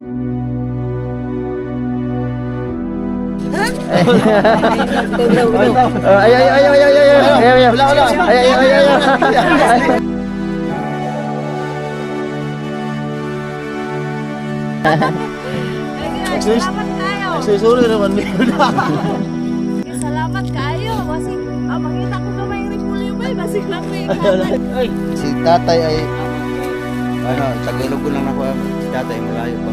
Salamat kayo. Susuri naman nila. Salamat kayo. Basig, makita ko ka may repulyo ba? Basig lang may Si tatay ay sa Gulog lang ako. Si tatay malayo pa.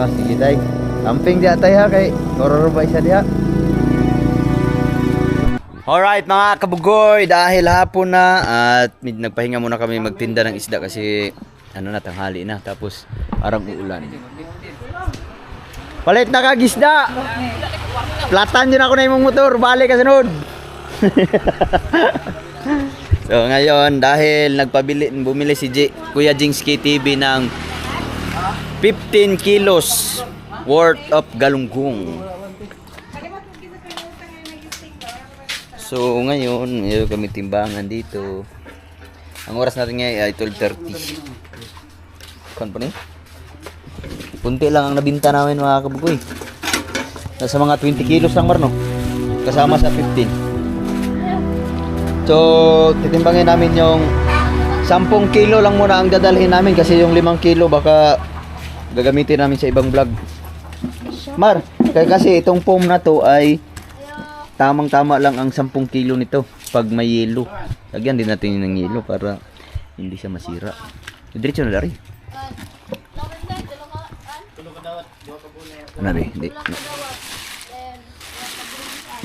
Sige tay. Camping dia tay ha kay kororobay siya diha. Alright mga kabugoy, dahil hapon na at nagpahinga muna kami magtinda ng isda kasi ano na, tanghali na, tapos parang uulan. Palit na kagisda! Platan din ako na yung motor, balik ka sunod! So ngayon, dahil bumili si Kuya Jingski TV ng 15 kilos worth of galunggong. So ngayon, mayroon kami timbangan dito. Ang oras natin ngayon ay 12:30. Kan pa ni? Punti lang ang nabinta namin mga kabugoy. Nasa mga 20 kilos lang marno. Kasama sa 15. So, titimbangin namin yung 10 kilo lang muna ang dadalhin namin kasi yung 5 kilo baka gagamitin namin sa ibang vlog. Mar, kasi itong foam na to ay tamang-tama lang ang 10 kilo nito pag may yelo. Lagyan din natin ng yelo para hindi siya masira. Diretso na dari. Ano rin? Hindi.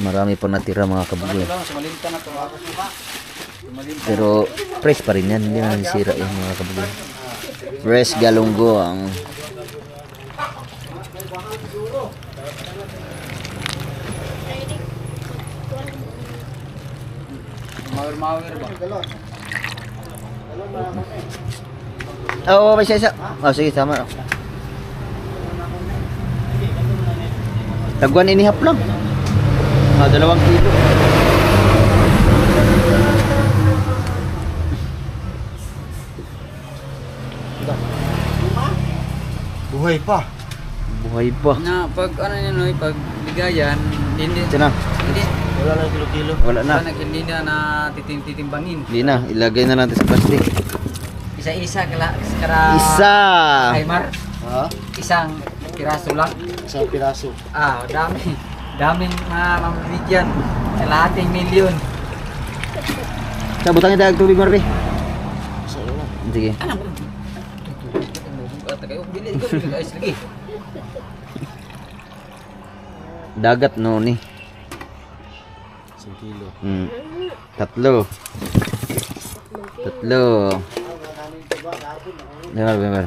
Marami pa natira mga kabugoy. Pero fresh pa rin yan. Hindi na nasira yung mga kabugoy. Fresh galunggong. Mawir ba? Oo, may isa. Oh, sige, tama. Tagwan inihap lang. 2 kilo. Buhay pa. Buhay pa. Na pag ano niya no, pag bigayan, hindi Wala na kilo-kilo. Wala na. Hindi na titimbangin. Hindi na, ilagay na natin sa plastic. Isa-isa kara Isa. Aymar. Ha? Isang piraso lang. Isang piraso. Dami. Daming mamabigyan. Kalahating milyon. Sa butangin dahil tubig marami. Sige. Ano mo? Tagay bili ko guys lagi. Dagat no ni. 1 kilo. 3. Benar.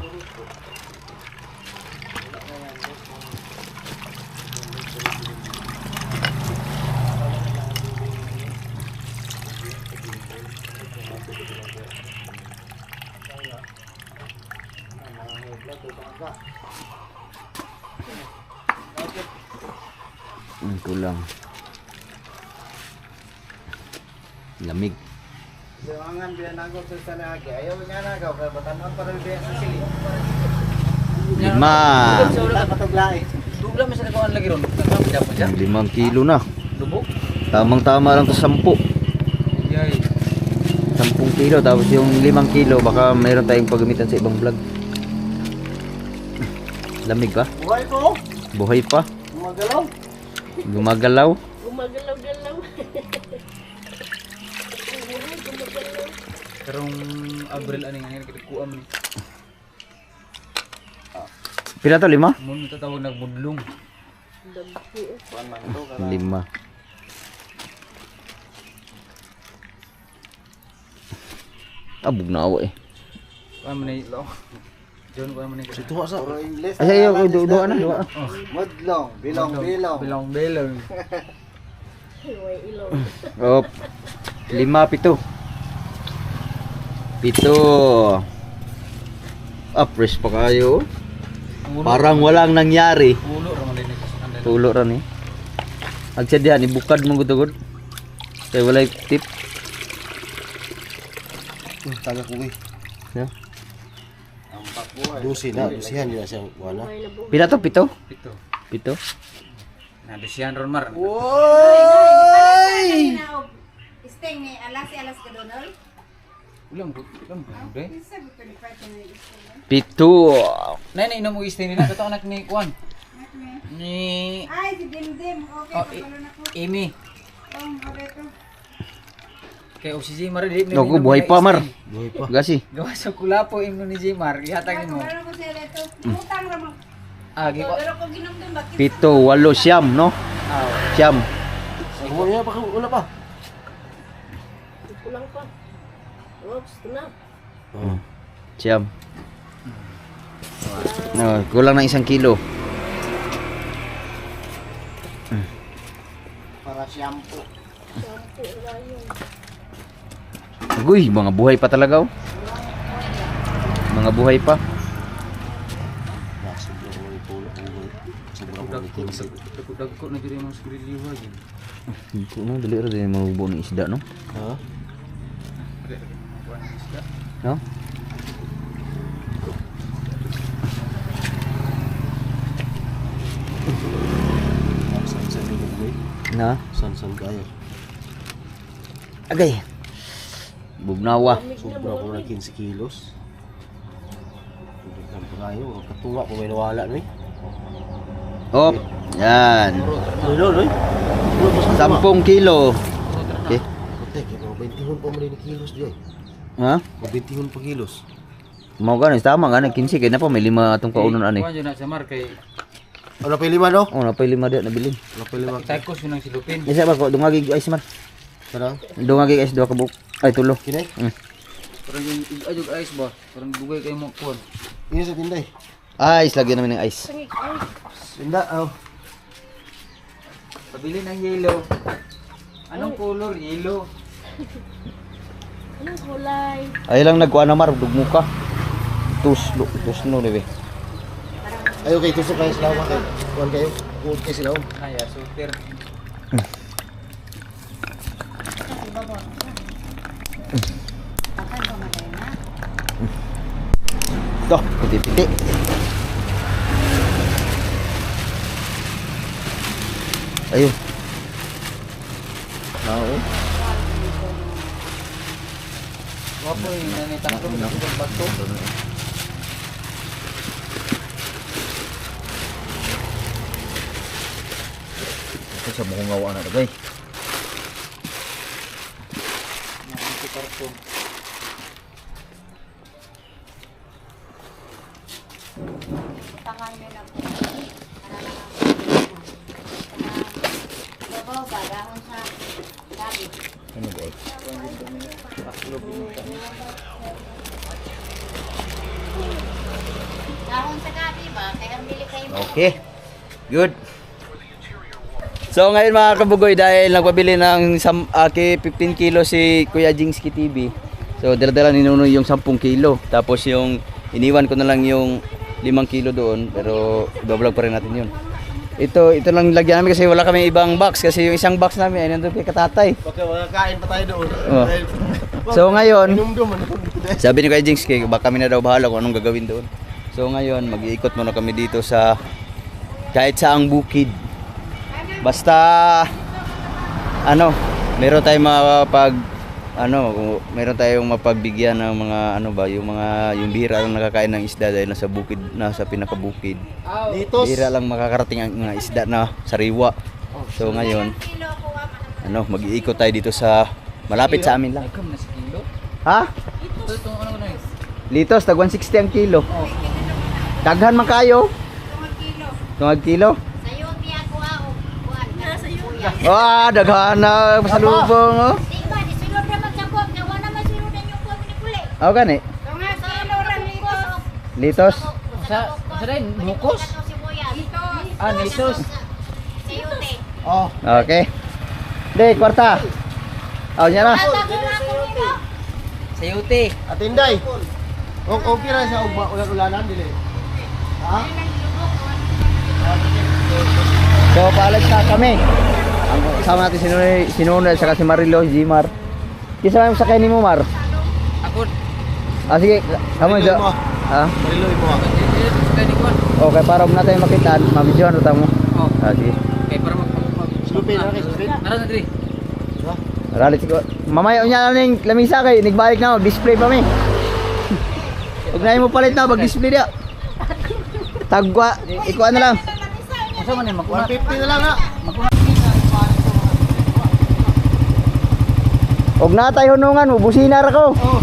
Kulang. Lamig. Jangan biar nangkau sana lagi. Ayo nyana kau ke batanan para biar sili. 5. Patuglay. Dugla masih kawan lagi ron. Dapat siya. 5 kilo na. Lubog. Tamang-tama lang to 10. Yay. 10 kilo tapos yung 5 kilo baka mayroon tayong paggamitan sa ibang vlog. Lamig ba? Buhay po. Buhay pa. Gumagalaw. Gumagalaw. Gumagalaw-galaw. Karong Abril ani nga kita kuam ni. Pila to 5? Mun tatawag nagbudlong. 5. Abog na ako eh. Kuam ni lo. John kuam ni. Ito sa. Puro English. Ay ayo do ana. Mudlong, bilong. Bilong-bilong. Hiway ilong. Op. 5, 7. Fresh pa kayo. Parang walang nangyari. Ulo ra man Pulo ra ni. Agsadya ni bukad mo gud. Kay walay tip. Taga ko eh. Ya. Dusi na, dusihan din na siya wala. Pila to? Pito? Pito. Pito? Nadisihan ron mar. Oy! Steng ni alas ka donol. Ulam be. Pito. Nay na inom mo istay nila kato anak ni Kuan. Ni Ay, si Dimdim. Okay, oh, kapalo na ko. Amy. Okay to. Kay oxygen mar di. Naku, buhay pa mar. Buhay pa. Gasi. Gawa sa kulapo imno ni Jimar. Ihatag mo. Kapalo ko siya dito. Utang ra mo. Agi ko. Pero kung ginumdum bakit? Pito, walo, siyam, no? Siyam. Wala pa, wala pa. Kulang pa. Oh, gusto na. Siyam. No, kulang ng 1 kilo. Para shampoo. Uy, mga buhay pa talaga oh. Mga buhay pa. Sobrang wala pulo. Sobrang wala kinsa. Dagko na diri mo siguriliwa gid. Ito na, dali ra din mabubo ng isda, no? Ha? No? San dito boy. Na? San kayo. Agay. Bugnawa. Sobrang ko na 15 kilos. Sobrang pa kayo. Katunga po may nawala no eh. Hop. Yan. Loy. 10 kilo. Okay. Kote, kaya 21 pa mo rin kilos diyan. Ha? 21 pa kilos. Mau kan tama kan 15 kay na pa may 5 atong kaunon ani. Kuan na sa mar kay Ano pa 5 no? Oh, na pa 5 dia nabilin. Ano pa 5? takos yun ang silupin. Isa ba ko dungagi ice man. Sarang? Dungagi ice 2 ka buk. Ay tulo. Kinay? Parang yung ajog ice ba? Parang bugay kay mo kuan. Ini sa tinday. Ice lagi namin ng ice. Tinda, oh. Pabili ng yellow. Anong color? Yellow. Anong kulay? Ay lang nagkuan na mar dugmuka. Tusno ni be. Ayo kay tusok kayo sila kayo. Kuan kayo. Kuot kayo sila. Ay, super. Akan ko matay na. Toh, piti-piti. Ayo. Nao. Wapo yung nanay takto na ko bato. Ito sa mukong ngawa na bagay. Nanay karton. Utangan niyo na po. Babaw ba dahon sa gabi. Ano ba? Dahon sa gabi ba? Kaya bili kayo mo. Okay. Good. So ngayon mga kabugoy, dahil nagpabili ng 15 kilo si Kuya Jingsky TV. So dala-dala ni Nuno yung 10 kilo. Tapos yung iniwan ko na lang yung 5 kilo doon. Pero i-vlog pa rin natin yun. Ito lang lagyan namin kasi wala kami ibang box. Kasi yung isang box namin ay nandun kay Katatay. Baka makakain pa tayo doon. Oh. So ngayon, Inumdum ano. sabi ni Kuya Jingsky, baka kami na daw bahala kung anong gagawin doon. So ngayon, mag-iikot muna kami dito sa kahit saang bukid. Basta meron tayong meron tayong mapagbigyan ng mga yung bihira lang nakakain ng isda dahil nasa bukid, nasa pinakabukid. Litos. Bihira lang makakarating ang mga isda na sariwa. So ngayon, Kilo ko wa mag-iikot tayo dito sa malapit sa amin lang. Ay, kam na sa kilo. Ha? Ito ano na yun? Litos, tag 160 ang kilo. Oh. Daghan man kayo. kilo. Tungag kilo. Sayo tiya ko ako. Kuan na sayo. Wah, daghan na pasalubong oh. Di ba di sulod naman sa kuan kaya wala man sulod yung kuan ni kuli. Aw gani. Tunga kilo ra litos. Litos. Sa rin, bukos? Litos. Ah, litos. Sayote. Oh. Okay. Dek, kwarta. Aw nya na. Sayote. Atinday. Okay ra sa ulan-ulanan dili. Ha? So, paalis na kami. Ang kasama natin si Nunoy, saka si Marilo, si Jimar. Kisa lang sa kainin mo, Mar. Ako. Ah, sige. Kamu dyan. Ha? Mariloy mo. Kaya ni Kuan. Okay, para huwag natin makitaan, mabidyohan ito mo. Oh. Ah, sige. Okay, para Slupin na rin. Nara na diri. Ralit ko. Mamaya unya na yung lamisa kay nagbalik na display pa mi. Ug na mo palit na mag-display dia. Tagwa, ikuha na lang. Asa man ni magkuha? 150 na lang ha. Ug na tayo hunungan, ubusina ra ko. Oh.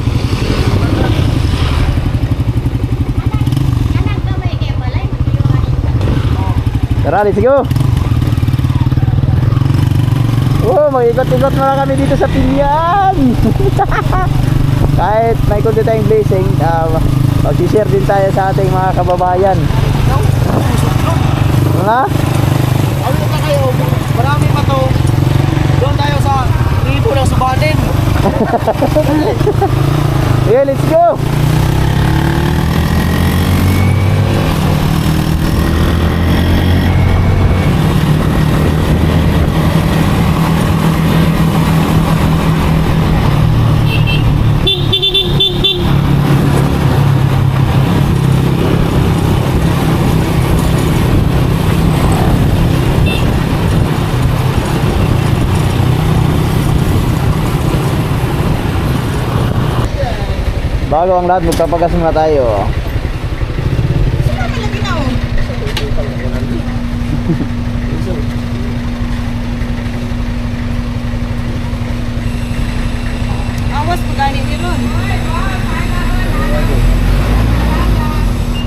Anak gamay kay balay magiyuhan. Ralit sige. Oh, mag-ikot-ikot na lang kami dito sa Pinyan. Kahit may kunti tayong blessing, mag-share din tayo sa ating mga kababayan. Mga? Awit na kayo. Marami pa to. Doon tayo sa ribo ng Subanin. Yeah, let's go! Bago ang lahat, magpapagas muna tayo. Awas pagani ni Ron.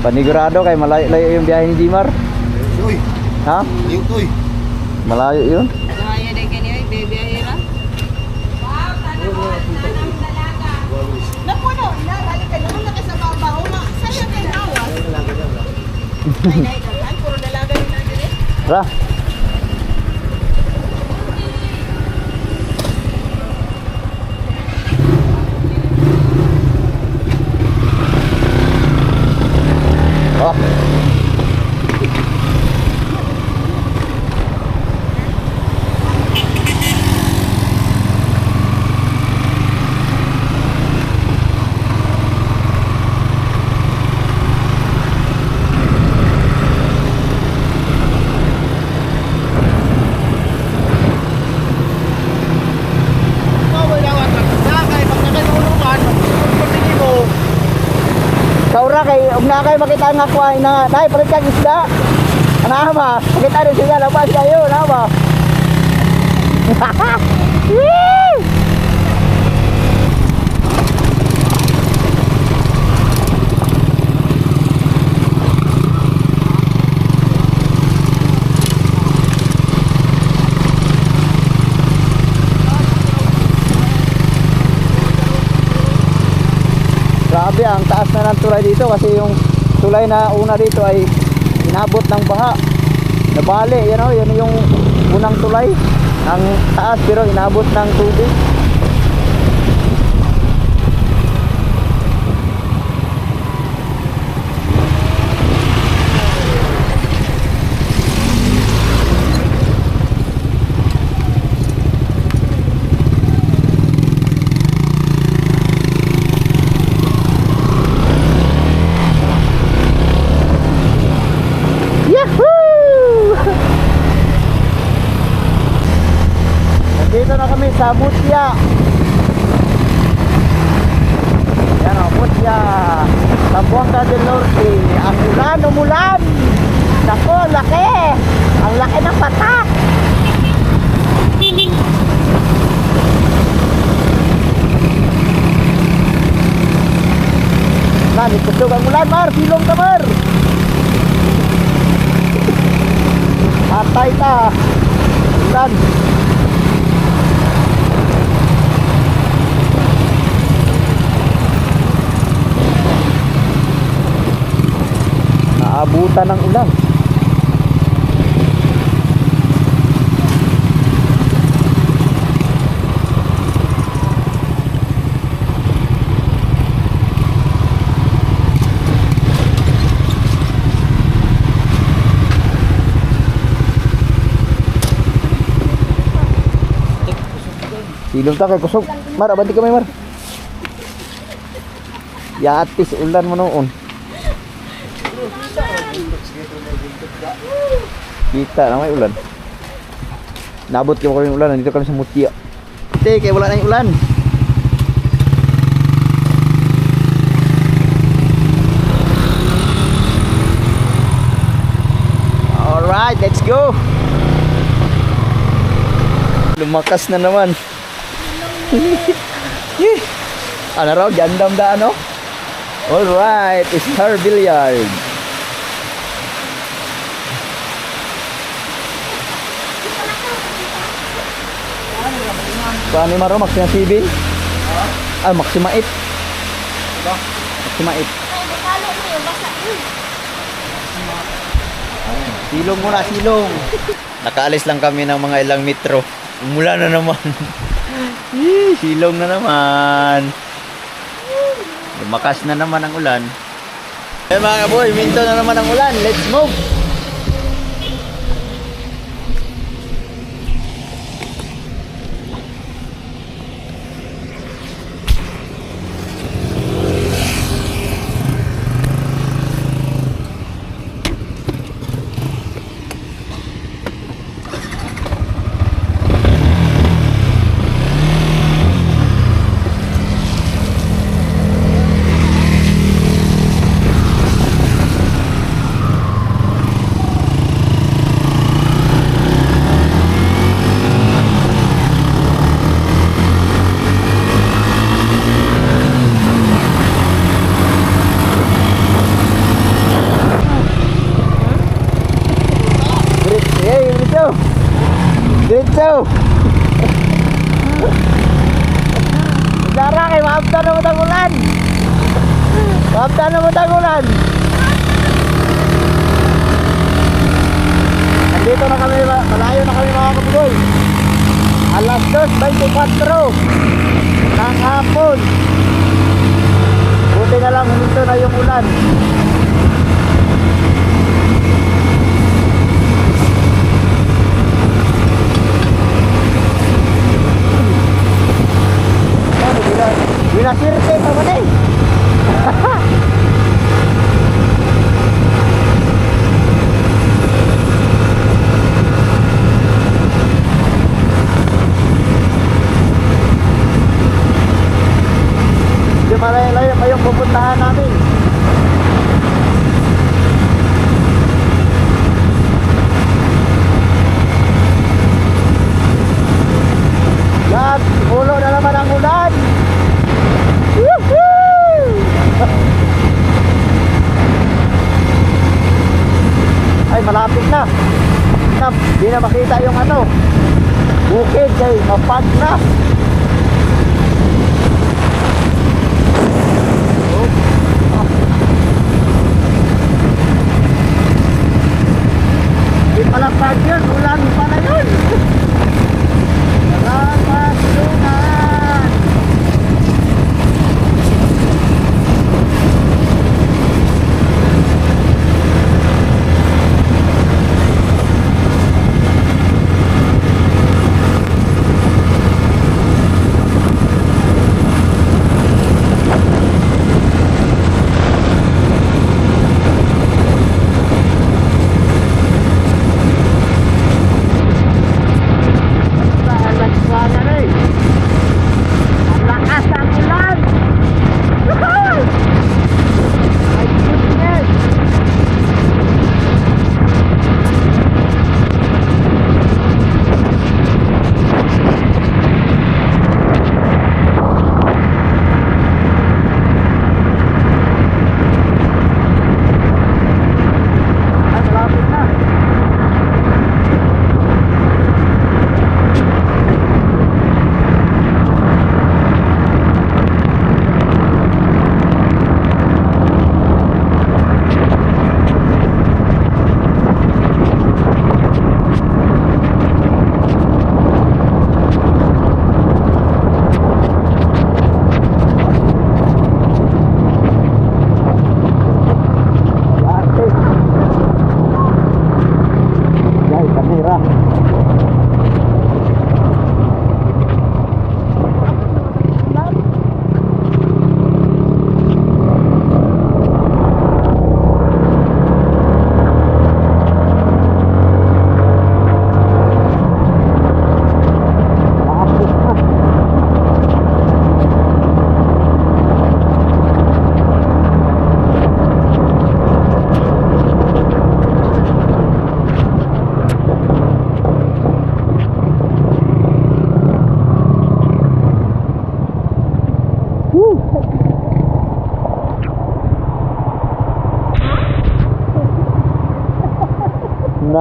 Panigurado kay malayo yung biyahe ni Jimar. Uy, Ha? ayun to eh. Malayo yun. Bahaya din kani oy, baby ahira. Napuno, na balik ka naman sa babaw na. Saya kay nawas. Ay, dai, puro dalaga ni na dire. Ra. Oh. Mawala lang at nakakay. Pag nakatulungan, pagpapili mo. Saura kay ug na kay makita nga kuha na dai palit kag isda. Ana ba? Makita din siya labas kayo, na ba? Woo! Grabe ang taas na ng tulay dito kasi yung tulay na una dito ay inabot ng baha. Nabali, yan o, yan yung unang tulay. Ang taas pero inabot ng tubig. Yahoo! Nandito na kami sa Mutya. Yan o, Mutya. Zamboanga del Norte. Ang ulan, umulan. Nako, laki. Ang laki ng patak. Nani, kusog ang ulan, Mar. Silong ka, Mar. Atay ta. Ulan. Naabutan ng ulan. Silong ta kay kusog. Mar, abanti ka may mar. Yatis ulan mo noon. Kita na may ulan. Nabot ka mo kami ulan, nandito kami sa Mutya. Kaya wala na yung ulan. Alright, let's go. Lumakas na naman. Ano raw? Gandam da ano? Alright, Star Billiard. Paano yung maro? Maxima 7? Ah, Maxima 8. Maxima 8. Ay, nakalo mo yung basa. Silong muna, silong. Nakaalis lang kami ng mga ilang metro. Umula na naman. Silong na naman. Lumakas na naman ang ulan. Eh mga boy, minto na naman ang ulan. Let's move! Diretso! Dara kay maabta na mo tagulan! Maabta na mo tagulan! Nandito na kami, malayo na kami mga kabugoy. Alas 2:24 ng hapon. Buti na lang, huminto na yung ulan. Binasirte pa ba na eh? Di malayo-layo pa yung pupuntahan namin. Lahat, ulo na naman ang ulan. Ay, malapit na. Di na makita yung ano, bukid kay mapag na. Di pala pag yun, ulan pala yun. Salamat Tuhan.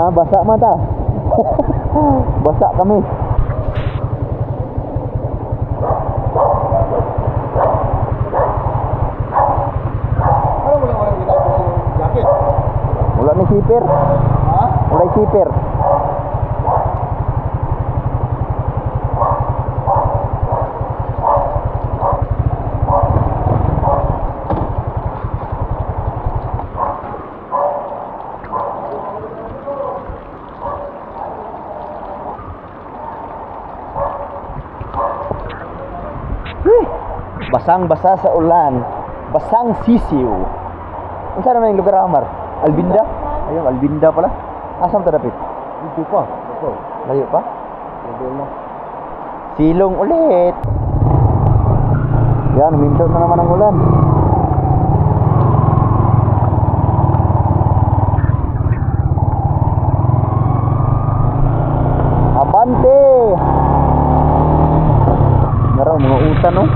Ah, basa mata. Basa kami. Ano mo lang walang kita po sa jacket? Wala ni zipper. Ha? Wala zipper. Basang-basa sa ulan, basang sisiw. Saan naman yung lugar, Amar? Albinda? Ayun, Albinda pala. Asam tadapit? Dito pa. Ito. Layo pa? Ito na. Silong ulit. Yan, umindot na naman ang ulan. Abante! Naraw, mga utan, no?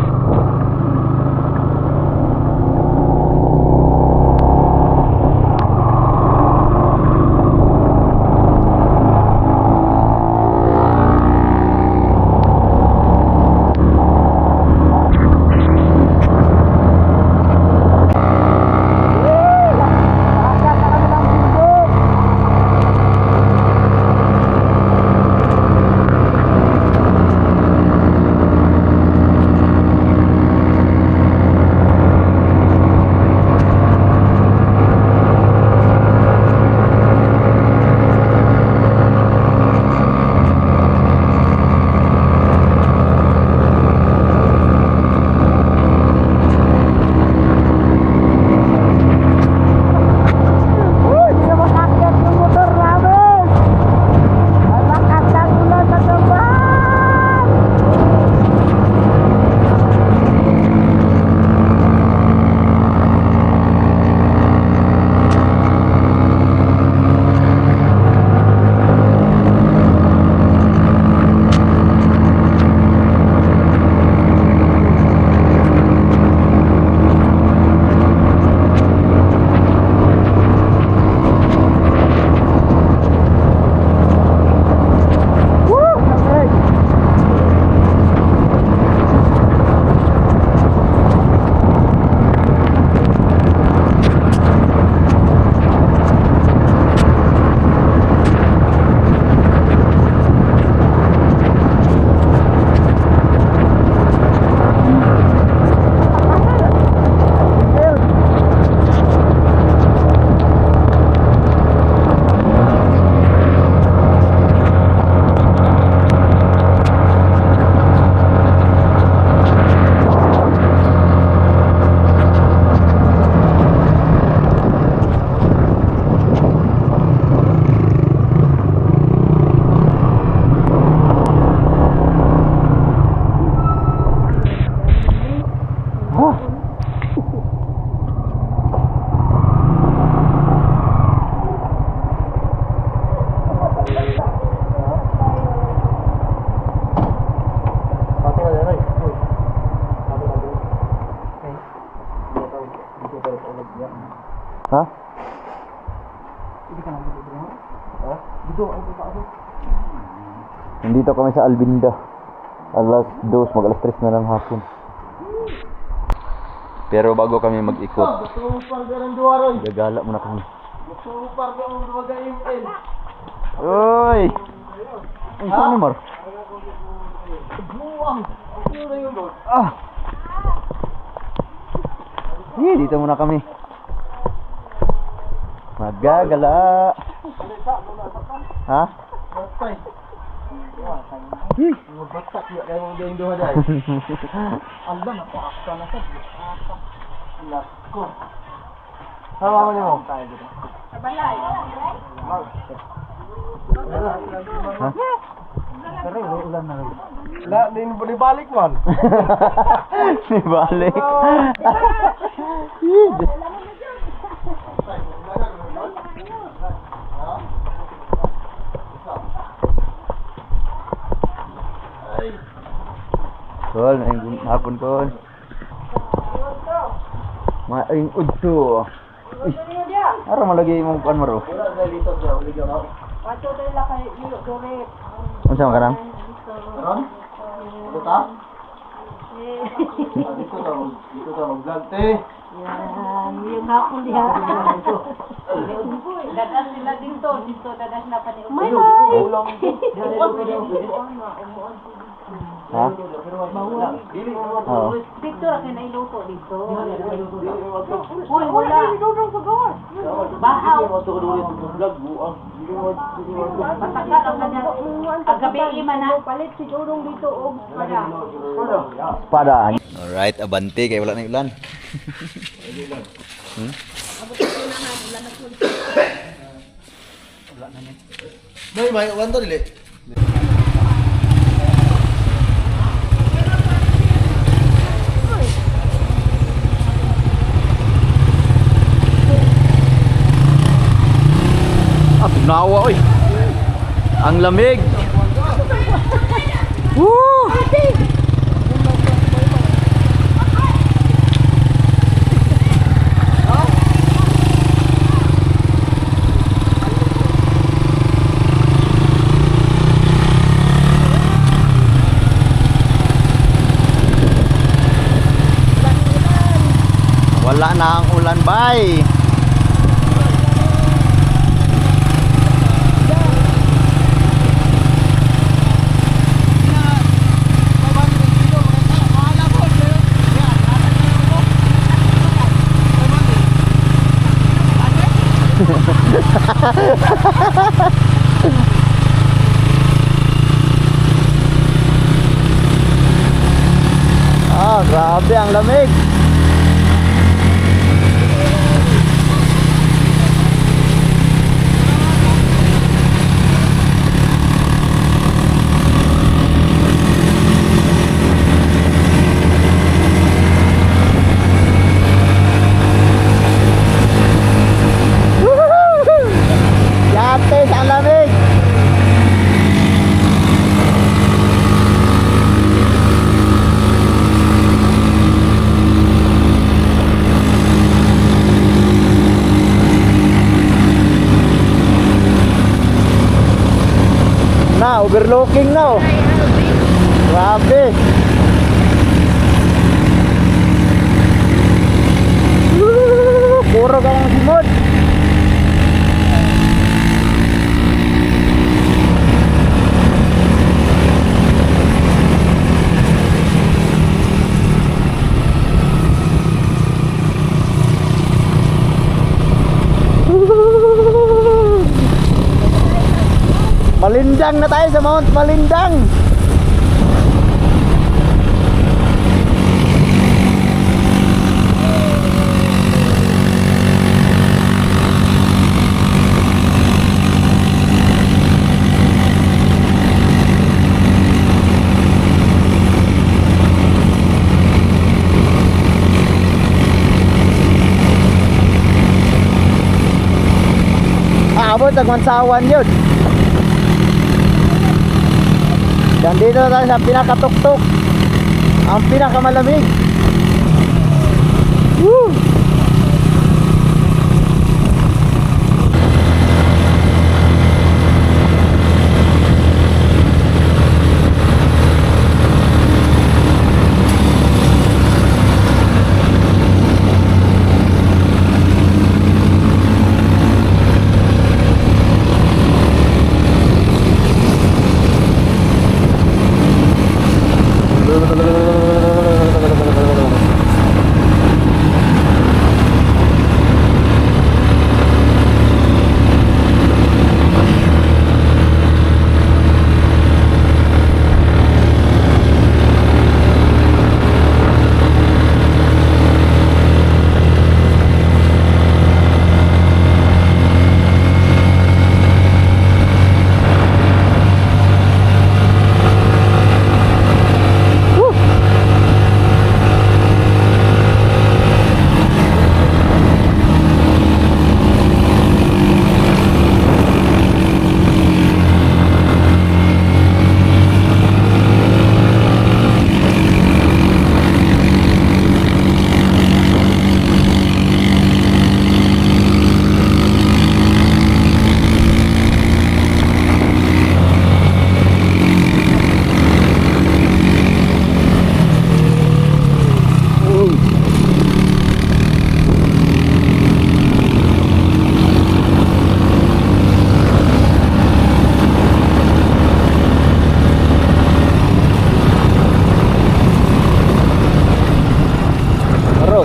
Ha? Nandito kami sa Albinda. Alas 2, mag alas 3 na ng hapon. Pero bago kami mag-ikot, gagala muna kami. Uy! Ay, saan ni Mar? Ah! Dito muna kami. Magagala. Ha? Batak ya kayo mo din duha dai. Alba na pa akta na sa. Lako. Hawa mo nimo. Kabalay. Ha? Pero ulan na rin. La din balik man. Si balik. Kol, naing hapon kol. Maing udto. Ara malagi imong kuan maro. Wala dito sa uligaw. Pato tayo lang kay Iyo Doret. Unsa man kanang? Ron? Ano ta? Dito ta mag-vlog te. Yan, yung hapon diha. Dadas sila dito dadas na pati. May Ulang. Ha? Dili. Oo. Dito ra kay nailuto dito. Uy, wala. Bahaw. Vlog buang. Matagal ang kanya. Agabi man na. Palit sigurong dito og para. Espada. Alright, abante kay wala na ulan. May uwan to dili. Nawa oy. Ang lamig. Woo! Wala na ang ulan, bay. Ah, grabe ang lamig. Yate sa lamig. Na, overlooking na oh. Grabe. Puro kang simod. Malindang na tayo sa Mount Malindang. Abot ang Mansawan yun. Dan dito na tayo sa pinakatuktok, ang pinakamalamig. Woo!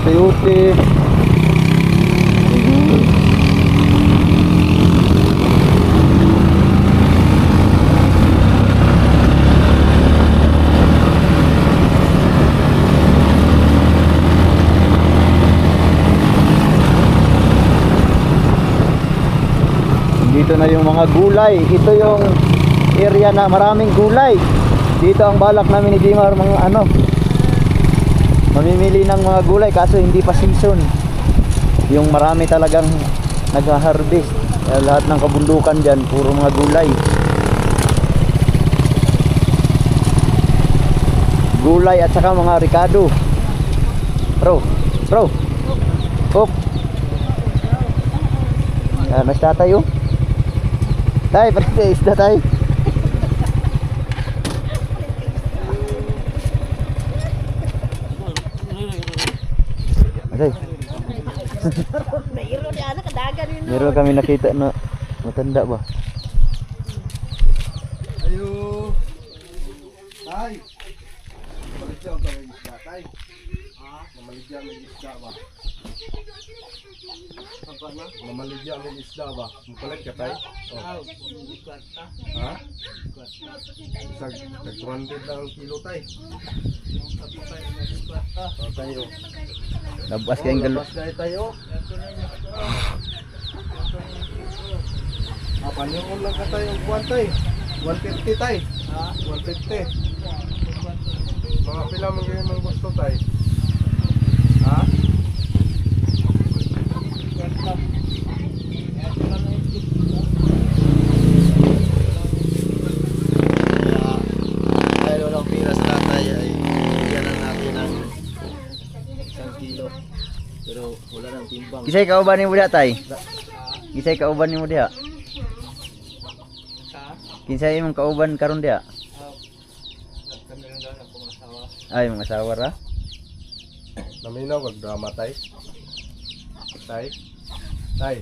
sayote. Dito na yung mga gulay. Ito yung area na maraming gulay. Dito ang balak namin ni Jimar mga ano, mamimili ng mga gulay kaso hindi pa season. Yung marami talagang nag-harvest. Lahat ng kabundukan dyan puro mga gulay. Gulay at saka mga ricado. Bro. Hop. Nasta tayo. Tay, pati isda tay. Aday. Mayroon niya anak kadagan yun. Meron kami nakita na matanda ba? Ayo. Tay. Maligyan ka ng isda, tay. Mamaligyan ng isda ba? Mamaligyan ng isda ba? Mapalit ka, tay? Oh. Ha? Tag 200 lang ang kilo, tay. Oh, tayo. Labas kayong galo. Labas na tayo. Panyoon lang ka tayo ang buwan, tay. 150, tay. 150. Mga pila man ganyan ng gusto, tay. Ha? Dahil walang pira sa tatay ay bigyan na natin ng 1 kilo. Pero wala nang timbang. Kisay kauban ni mo diha tay? Kisay kauban ni mo diha? Kinsay imong kauban karon diha? Ay, mga asawa ra. Naminaw kag drama, tay. Tay. Tay.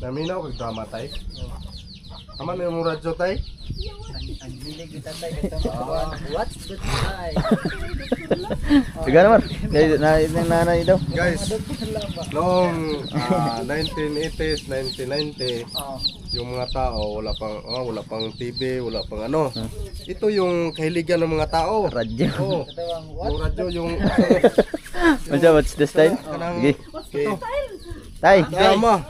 Naminaw kag drama, tay. Aman yung radyo, tay. What's the time? Sige naman. Kaya nanay daw. Guys, noong 1980s, 1990, yung mga tao wala pang TV, wala pang ano. Ito yung kahiligan ng mga tao. Radyo. Oh. Yung radyo yung What's the style? Sige. okay. Tay. Drama.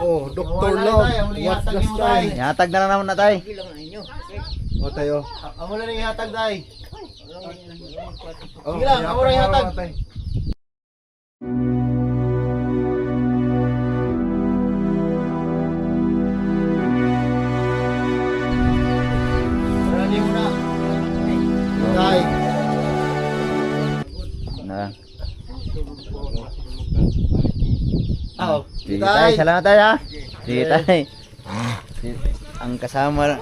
Oh, Dr. Love. What's the style? Ihatag na lang naman na tay. O tayo. Amo na ning ihatag dai. Oh, Sige lang, amo na ihatag. tay. Ready mo na. Dai. Na. Aw, Sige tay, salamat tay ha. Sige tay. Ang kasama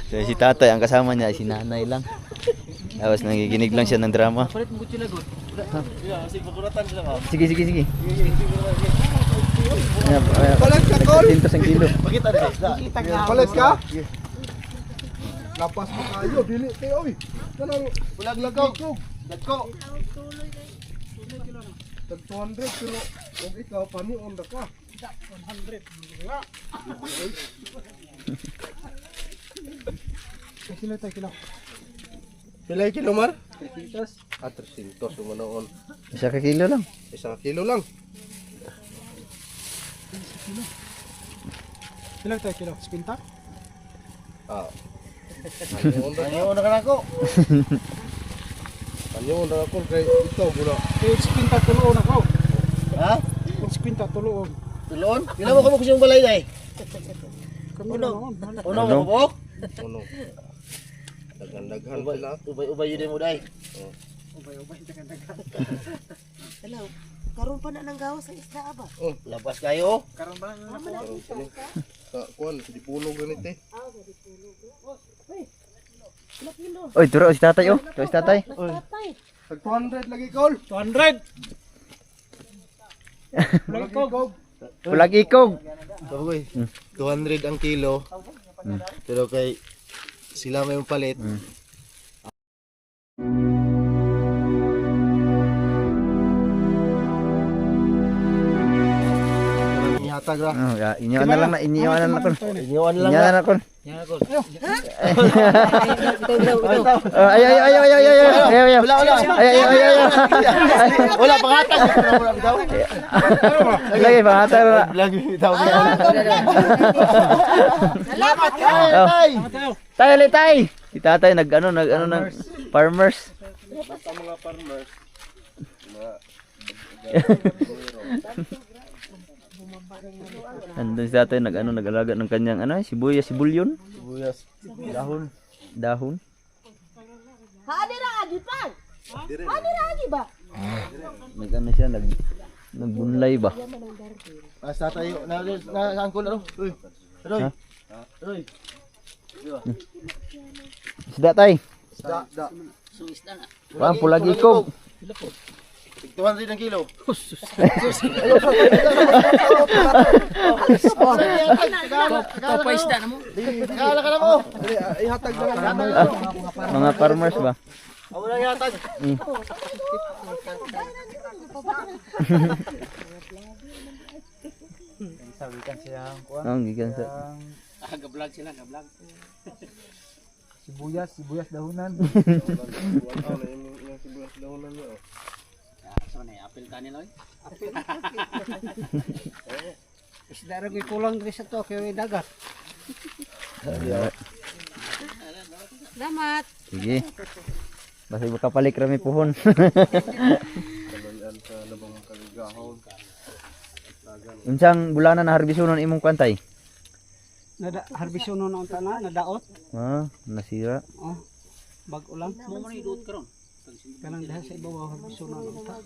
so, si tatay, ang kasama niya ay si nanay lang. Tapos nagiginig lang siya ng drama. Palit mo sila good. Kasi pakuratan sila ka. Sige. Palit ka, Tol. Tintos ang kilo. Pakita na isda. Palit ka? Lapas mo kayo, dili tayo, oy. Kanang Ulag-lagaw. Dagko. tag 200 kilo. Huwag ikaw, panion na ka. 100. Kilo tayo kilo. Pilay kilo, Mar? 300. 300 umanoon. Isa ka kilo lang. 1 kilo lang. Kilo tayo kilo. Spinta. Ah. Panion na ka. Ayaw na kanako. Panion na ako kay ito gula. Spinta tuloon ako. Ha? Spinta tuloon. Tulon? Pila mo kamo kusang balay dai? Uno. Uno mo po? Uno. Daghan sila. Ubay-ubay yun mo dai. Hello. Karon pa na nang gawas sa isda ba? Oh, Labas kayo. Karon sa kuan, di puno ganit eh. Oy, turo si tatay oh. Turo si tatay. Tag 200 lagi kol. 200. Lagi kol. Pulag ikog. Bagoy. 200 ang kilo. Pero kay sila may palit. ra. Oh, ya, inyo na lang na inyo na kon. Inyoan lang. Inyo na kon. Yan ako. Ay. Wala. Ay. Wala pangatag. Wala bitaw. Lagi pangatag na. Lagi bitaw. Salamat ka. Tay. Tay. Si tatay nag ng farmers. Basta mga farmers. Andun si tatay nag-alaga ng kanyang sibuyas, Sibuyas. Dahon. Haadi ra agi pa. Haadi ra agi ba? Siya nagbunlay ba? Asa tayo na saan ko na. Uy. Roy. Roy. Isda tay. Da. Wang pulagi ko. 200 ang kilo. Papaista na mo. Kala ka na mo. Ihatag na lang. Mga farmers ba? Ako na yatag. Sabikan siya ang kuan. Ang gikan sa. Ga-vlog sila, ga-vlog. Sibuyas dahunan. Wala na yung sibuyas dahonan niyo. So na apil kanin oy. Isda ra koy kulang diri sa to kay dagat. Salamat. Sige. Basta makapalik rami puhon. Kaloyan sa labang kaligahon. Unsang bulanan na harbisonon imong kwantay? Harbisyon no unta na nadaot. Nasira. Oh. Bag-o lang. Mo man idot karon. Kanang diha sa ibabaw harbisyon no unta.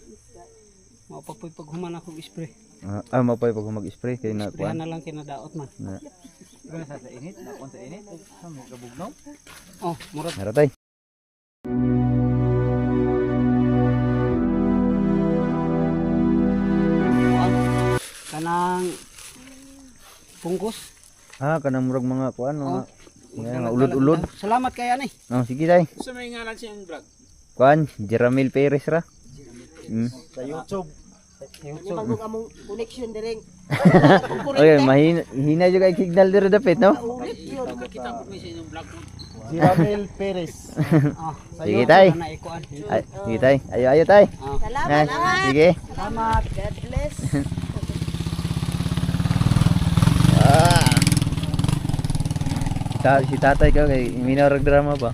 Mapapoy pag human ako spray. Mapay pag mag-spray kay na Sprayan kuan. na lang kinadaot man. Na. Gana sa init, nakon sa init. Sa mo kabugnaw. Oh, murag Nara tay. kanang pungkus. Kanang murag mga kuan mga Magdala- ulod-ulod. Salamat kay ani. Sige tay. Sa may ngalan siyang vlog. Kuan, Jeramil Perez ra. Sa YouTube. Bagong among connection direng. Okay, hina juga ang signal diri dapit no. Kita mo sa inyong vlog. Si Ramel Perez. Sige tay. Na ikuan. Sige tay. Ayo tay. Salamat. Sige. Salamat. God bless. Si tatay ka kay minarag drama ba?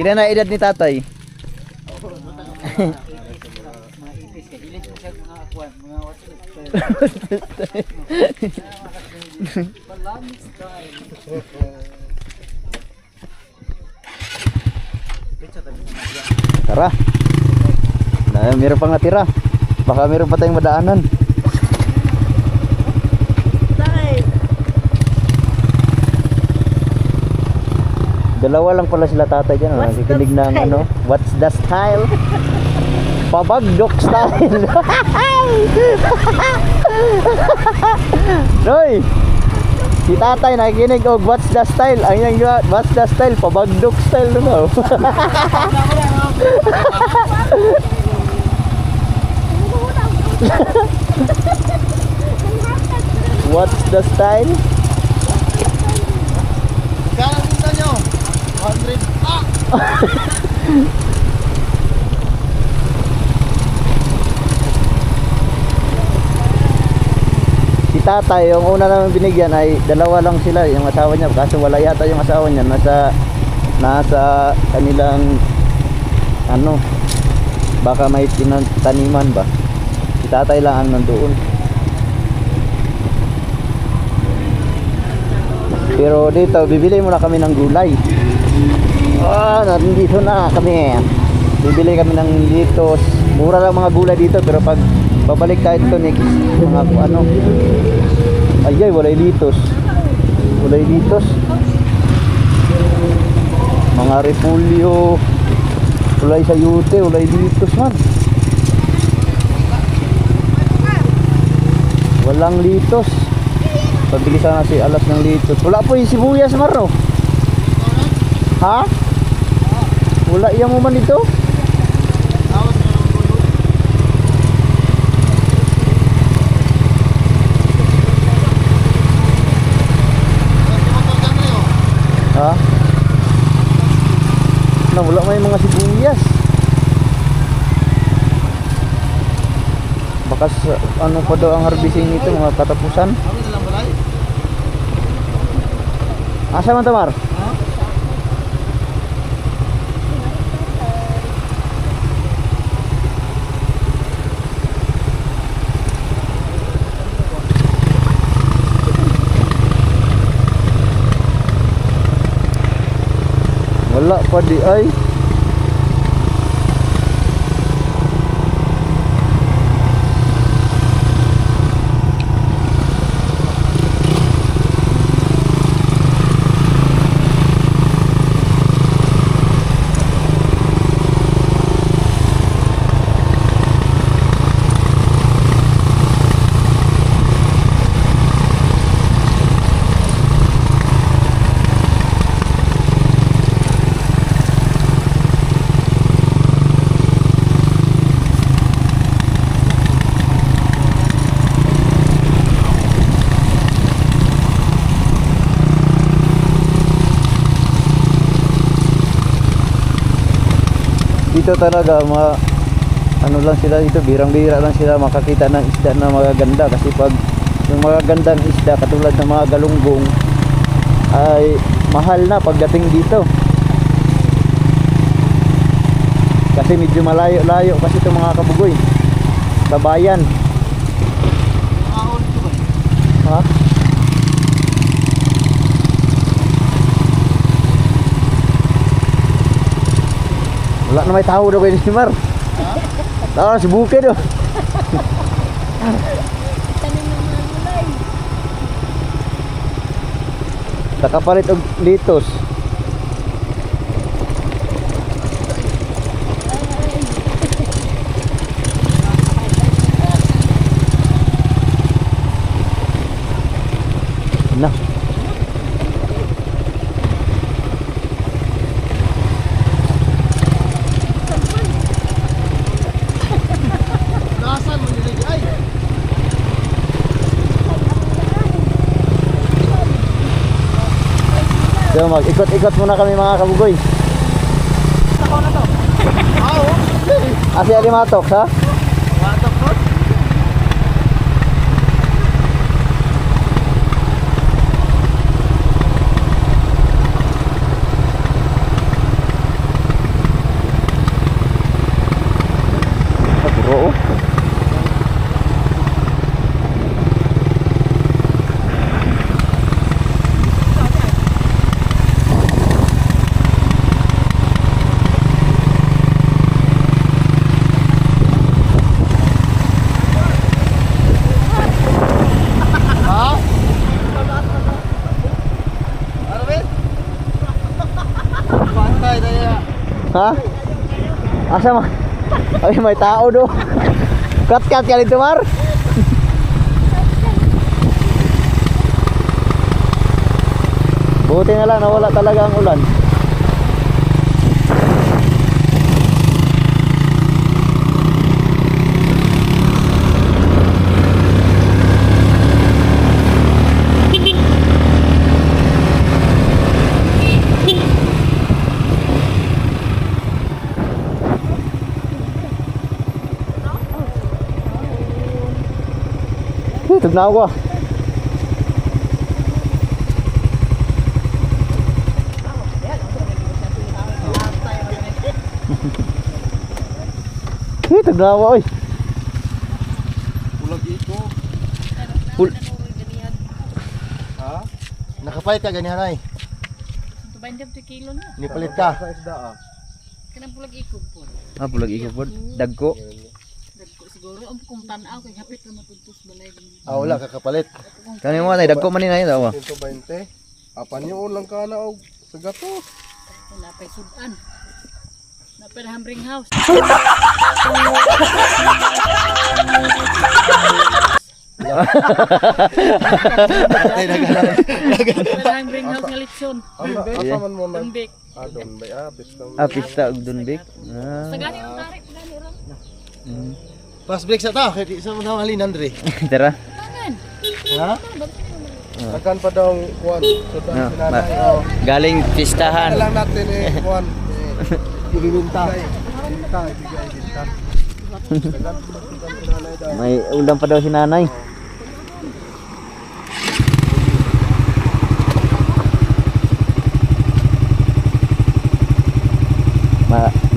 Kila na edad ni tatay? Maipis kay dili siya mga kuan, mga Tara. Meron pang natira. Baka meron pa tayong madaanan. Dalawa lang pala sila tatay dyan. Nakikinig ng what's the style? Pabagdok style. Roy! Si tatay nakikinig what's the style? Ang yung what's the style? Pabagdok style no? What's the style? Kala kita nyo. 100. Si tatay, yung una namin binigyan ay dalawa lang sila, yung asawa niya. Kaso wala yata yung asawa niya. Nasa kanilang baka may taniman ba. Si tatay lang ang nandoon. Pero dito, bibili muna kami ng gulay. Nandito na kami. Bibili kami ng litos. Mura lang mga gulay dito, pero pag babalik tayo dito next, mga ayay, walay litos. Walay litos. Mga repulyo. Walay sayute, walay litos man. Walang litos. Pabili sana si alas ng litos. Wala po yung sibuyas maro. Ha? Wala yung man ito. may mga sibuyas. Baka ano pa daw ang harvesting nito, mga katapusan. Kami na lang balay. Asa man Tamar? Wala pa di ay. Dito talaga ano lang sila dito, birang-bira lang sila makakita ng isda na magaganda, kasi pag yung magagandang isda katulad ng mga galunggong ay mahal na pagdating dito, kasi medyo malayo-layo kasi itong mga kabugoy sa bayan. Ha? Wala na may tao daw kayo ni Mar. Ha? Si bukid daw. Tanim ng mga gulay. Nakapalit og litos. Na. Nasaan mo nila ay? So mag-ikot-ikot muna kami mga kabugoy. Asi alimatok ha? Watok no? Oo. Bantay daya. Ha? Asa ma? Ay may tao do. Kat-kat ka dito Mar. Buti na lang nawala talaga ang ulan. Tugnaw ko. Tugnaw ko oy. Ulag ito. Ha? Nakapalit ka ganihan ay. Bandam 2 kilo na. Nipalit ka. Sa isda ah. Kanang pulag ikog po. Pulag ikog pod. Dagko. Dagko siguro ang kung tanaw kay hapit na matudtos balay. Wala kakapalit. Kani mo tay dagko man ni daw. 120. Apan yun lang ka na og sa gato. Wala pa'y sudan. Napay hambring house. Napay hambring house nga litson. Asa man mo na? Tumbik. Adon bay pista. Pista og dunbik. Sa gani ang tarik, gani ron. Pas break sa ta, kay di sa mga halin Andre. Tara. Tangan. Ha? Akan pa daw kuan. Sudan Ah, sinanay. Galing pistahan. Kailangan natin kuan. Ibibinta. May ulam pa daw si nanay.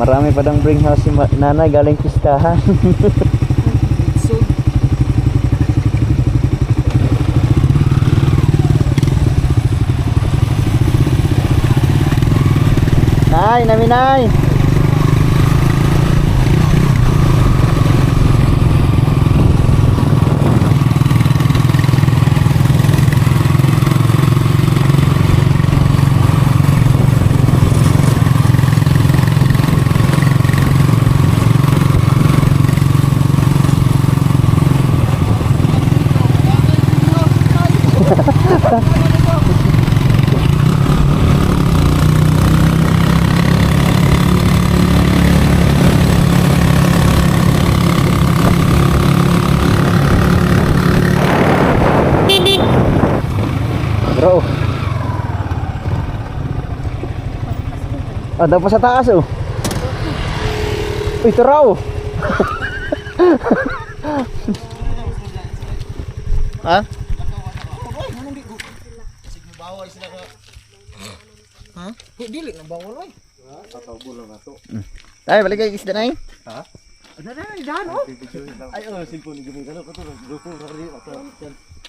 Marami pa daw bring house si nanay galing pistahan. Nay, naminay. Bro. Ada pa sa taas oh. Uy, ito raw. Ha? Ha? Dili na bawal oy. Ay, balik kay isda na eh. Ay oh, cellphone ni gamitan ko to. Grupo rari ato.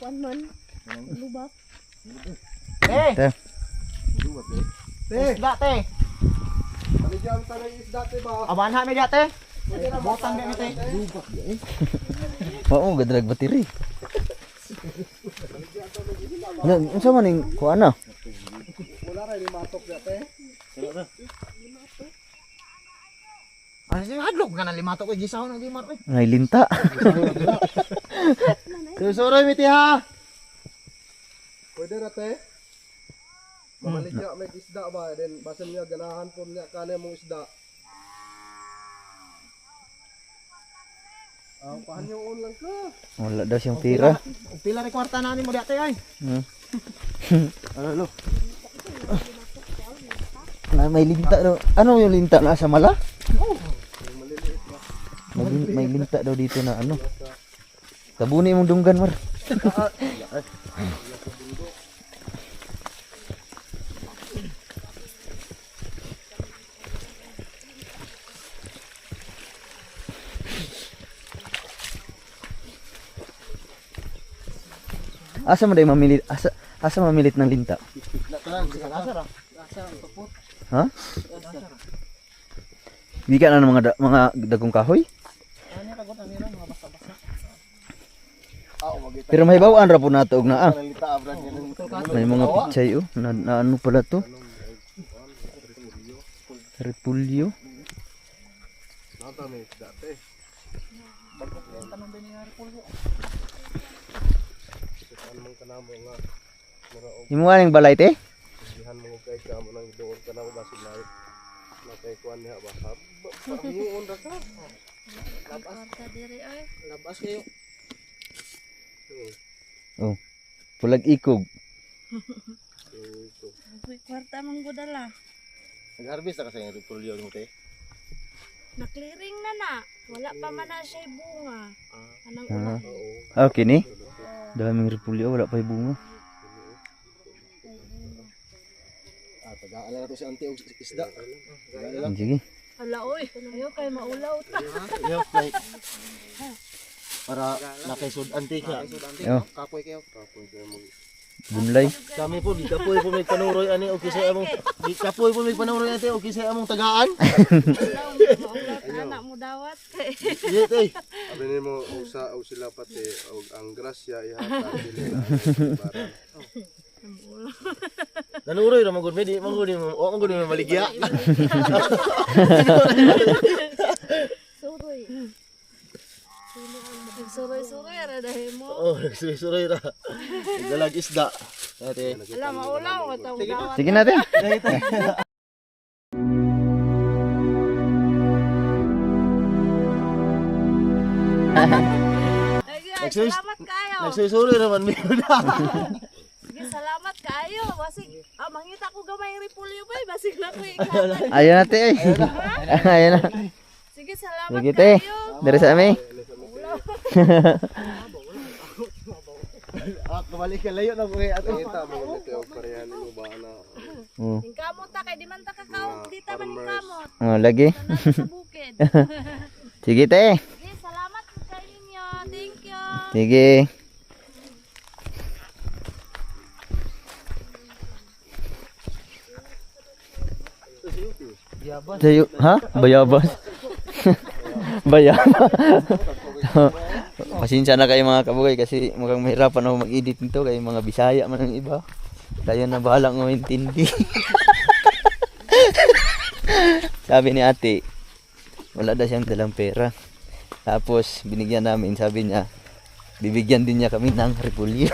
Kuan man. Lubak. Ito. Isda te. Paligyan ta ng isda te ba? Aman ha mi date. Botang gani te. Oo, gadrag bateri. Yan, unsa man ning kuan na? Wala ra ni matok dati. Ano si hadlok ka na limato ko gisaw na limar oy. Ngay linta. Susoroy mi ti ha. Pwede ra te. Mamaligya may isda ba then basan niya ganahan po niya kanay mong isda. Pahanyoon lang ka. Wala daw siyang pira. Pila ri kwarta na ni mo date ay. Ano lo? Na may linta daw. Ano yung linta na sa mala? May linta daw dito na ano. Tabuni mong dunggan mar. Asa mo day mamilit? Asa mamilit ng linta? Ha? Bika na ng mga dagong kahoy? Pero may bawaan ra po nato og naa. May mga pichay oh, na ano pala to? Repulyo. Nata may isda te. Imo aning balay te? Dihan mo kay ka mo nang doon ka na basin na. Na kay kuan niya ba. Pahanyoon ra ka. Kwarta diri ay. Labas kayo. Oh. Pulag ikog. Kwarta man gudala. Nag-harvest na kasi yung repolyo mo te. Na-clearing na. Wala pa man na siya bunga. Anang Ah. ulan. Okay ni. Daming repulyo wala pa bunga. Tagaan lang ito si auntie og isda. Sige. Ala oy. Ayo kay maulaw ta. Yo, like para nakaisod auntie ka. Oh, Kapoy kayo. bunlay. Kami po di kapoy po may panuroy ani og kisay among di kapoy po may panuroy ate og kisay among tagaan. Maulaw anak mo dawat. Di tay. Abi nimo usa og sila pati og ang grasya ihatag dili. Nanuroy ra magud di magud mo maligya. Suroy. Suroy-suroy ara dahil mo. Oh, suroy ra. Dalag isda. Ate. Ala maulaw ka tong dawat. Sige natin. Ay, salamat kayo. Nagsusuroy ra man mi. Sige, salamat kayo. Basig, mangita ko gamay yung repulyo pa basig na ko ikatan. Ayan na, te. Ayan na. Sige, salamat Sige, te. kayo. Dari sa amin. Kabalik ka layo na mga ato. Kita mo nito yung parehan mo ba na Yung kamot ta kay di man ta kakaon di ta man yung kamot. Oh, lagi. Tanan sa bukid. Sige, te. Sige, salamat po kayo ninyo. Thank you. Sige. Sayo, ha? Bayabas. Bayabas. Pasensya na kayo mga kabugay kasi mukhang mahirapan ako mag-edit nito kay mga Bisaya man ang iba. Kaya na bahalang umintindi. Sabi ni ate, wala daw siyang dalang pera. Tapos binigyan namin, sabi niya, bibigyan din niya kami ng repulyo.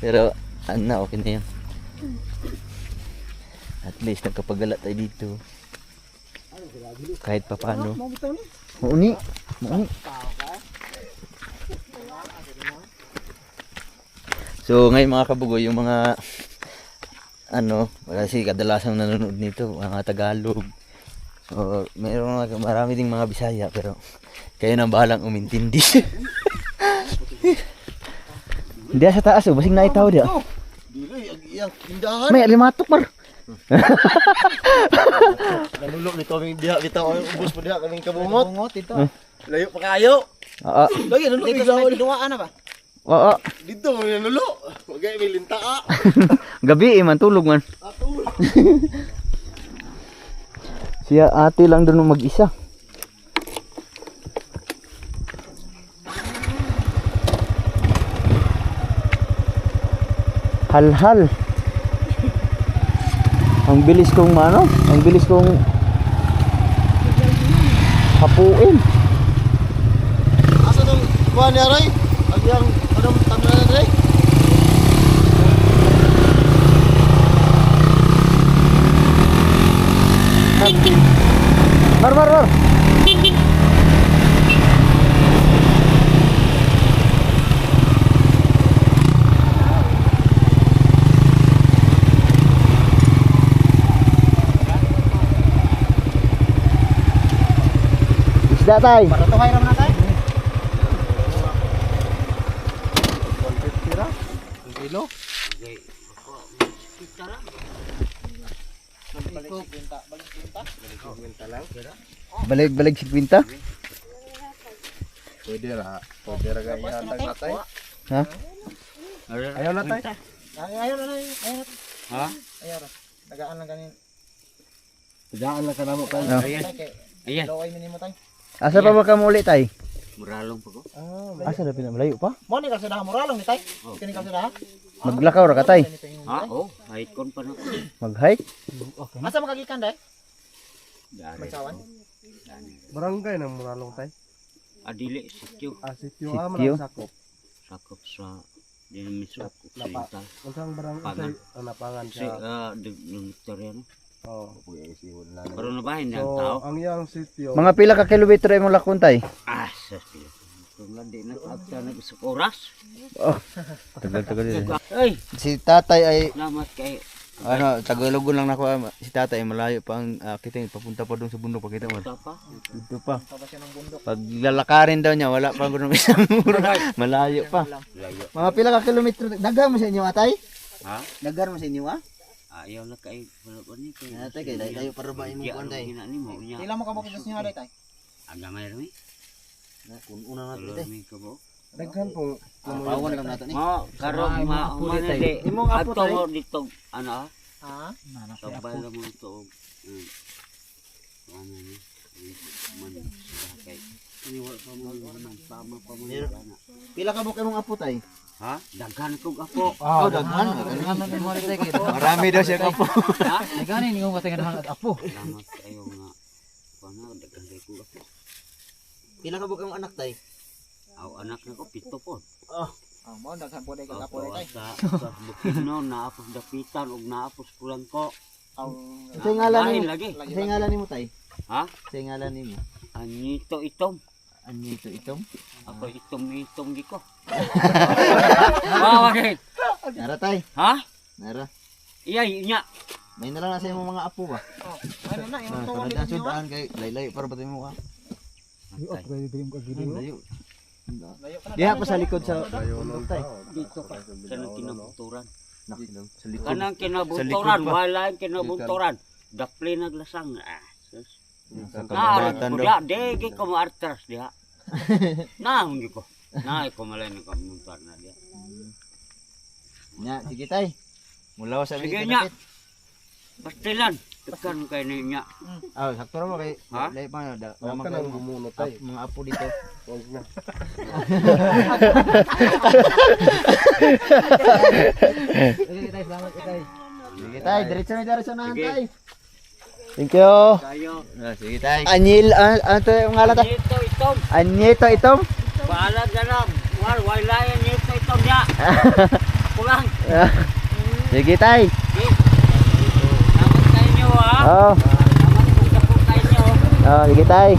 Pero ano, okay na yan. At least nagkapagala tayo dito. Kahit pa paano. Mauni. So ngayon mga kabugoy, yung mga ano, kasi kadalasan nanonood nito, mga Tagalog. So marami ding mga Bisaya, pero kayo nang bahalang umintindi. Hindi sa taas, basing naitaw dia. Dili, iyang tindahan. May limatok mar. Nanulok ni kaming diha bitaw ang ubos pa diha kaming kabungot. Bungot ito. Layo pa kayo. Oo. Lagi nanulok bigla. Duwaan na ba? Oo. Dito mo nanulok. Wagay may lintaa. Gabi man tulog man. Siya ate lang doon mag-isa. Hal-hal. Ang bilis kong hapuin. Asa nang kuha ni Aray? Agyang anong tanggalan na rin? Mar. Isda tay. Para to kay na tayo. 150 ra? Ang kilo? Balik 50. Pwede ra. Pwede ra gaya ihatag natay. Ha? Ayaw natay. Ayaw na. Ha? Ayaw ra. Tagaan lang kanin. Tigaan lang ka namo tay. Oh. Ayan. Laway minimo tay. Asa pa ba ka muli tay? Muralong pa ko. Asa na pinamalayo pa? Mo ni kasi muralong ni tay. Kini kasi daha. Maglakaw ra ka tay. Ha? Oh, icon pa na ko. Mag-hike. Asa makagikan day? Magsawan. Barangay ng Muralong tay. Adili, sityo. Sityo Sityo? man sakop. Sakop sa dinamisok. Sinta. Unsang barangay Pangan. say napangan Si, siya. Victoria no? Oh. Pero nabahin niya ang So, tao. ang iyang sityo. Mga pila ka kilometro imong lakon tay? Ah, sa sila. Kung hindi na agta na isang oras. Tagal din. Ay, Si tatay ay salamat kay ano, Tagalogon lang nako si tatay malayo pa ang kita papunta pa doon sa bundok pakita mo. Tapa. Dito pa. Pag lalakarin daw niya wala pa gud isang muro. Malayo pa. Mga pila ka kilometro daghan mo sa inyo atay? Ha? Daghan mo sa inyo ha? Ayaw na kay wala pa ni kay. Atay kay dayo para ba imong kuan tay? Ina ni mo nya. Ilang mo ka mo kilos niyo tay? Aga may rami. Kun una na tay. Rami ka bo. Daghan po. Pawon lang nato ni. Mo karon ma umani. Imong apo Ato tay. mo dito ano Ha? sabay lang mo to. Ano ni? Man sa kay. Ini wala pa mo man tama pa mo ana. Pila ka mo kay mong apo tay? Ha? Daghan kog apo. Oh, daghan. Marami daw siya apo. Ha? Nagani ni ko patay nga apo. Salamat kayo nga. Paano daghan kay ko apo. Pila ka mo kay mong anak tay? Aw anak na ko pito po. Mo daghan po day ka apo tay. Sa Bukidnon naapos dapitan ug naapos pulang ko. Sa ngalan Lain nimo. lagi. Sa ngalan nimo tay? Ha? Sa ngalan nimo. Anito itom. Ano ito itong? Ako itom gi ko. Ah, bakit? Tara tay. Ha? Nara. Iyay nya. May na lang na sa imong mga apo ba? Ano na, yung tuwan Kada sudaan kay laylay para batay mo ka. Layo. Diha pa sa likod sa tay. Dito pa. Kanang kinabunturan. Nakilong sa likod. Kanang Sa kinabunturan, likod pa. wala ang kinabunturan. Dapli naglasang. Sus. Sa Ah, kabatan daw. kuda degi ko maartras diha. Na hindi ko. Na ko malay ni kamuntar na diha. Nya, sige tay. Mula sa Sige, mga nya. kinakit. Pastilan. Tekan kay niya. Ah, sakto ra mo kay Ha? lahi pa da. Huwag ka nang bumunot tayo. Mga apo dito. Huwag na. Sige tay, diretso na Sige. tay. Thank you. Kayo. Sige tay. Anyil, ano to yung ngalan ta? Dito itom. Anyito itong? Bahala ganam. Wala yan dito itom diha. Pulang. Sige tay. Sige. Salamat kayo nyo ha. Oh, Salamat po kayo nyo. oh, sige tay.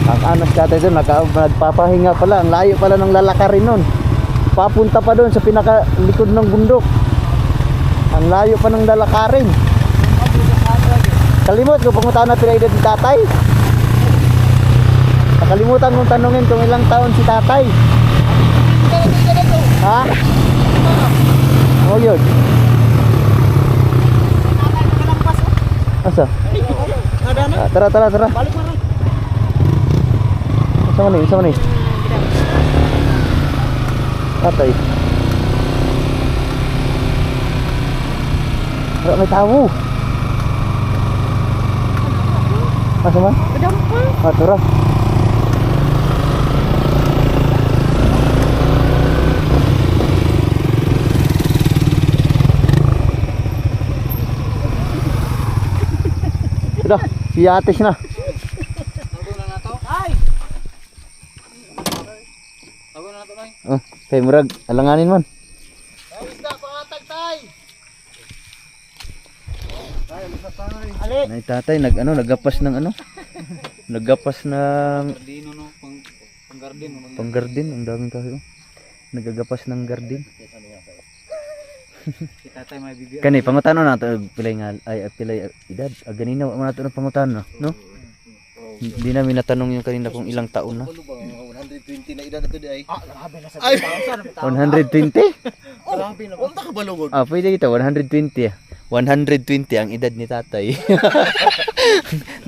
Ang anas ka tayo doon, nagpapahinga pala. Ang layo pala ng lalakarin nun. Papunta pa doon sa pinakalikod ng bundok. Ang layo pa ng lalakarin. Kalimot ko, pangutaan na pinaedad ni tatay. Nakalimutan kong tanungin kung ilang taon si tatay. Ha? Oh yun. Asa? Ah, tara. Balik mo rin. Sama nih. Tatay. Wala may tawo. Asa man? Ah, tara. Sudah, si Atis na. Oh, kay murag alanganin man. Nay tatay naggapas ng naggapas ng Dino no pang garden no. pang-garden, ang daming kahoy. Nagagapas ng garden. Si tatay may bibigyan. Kani pangutano na to pilay edad. Ganina mo na to pangutano, no? Hindi namin natanong yung kanina kung ilang taon na. 120 na edad na to di ay. 120? Grabe na. Unta ka balungod. Ah, pwede ito, 120. 120 ang edad ni tatay.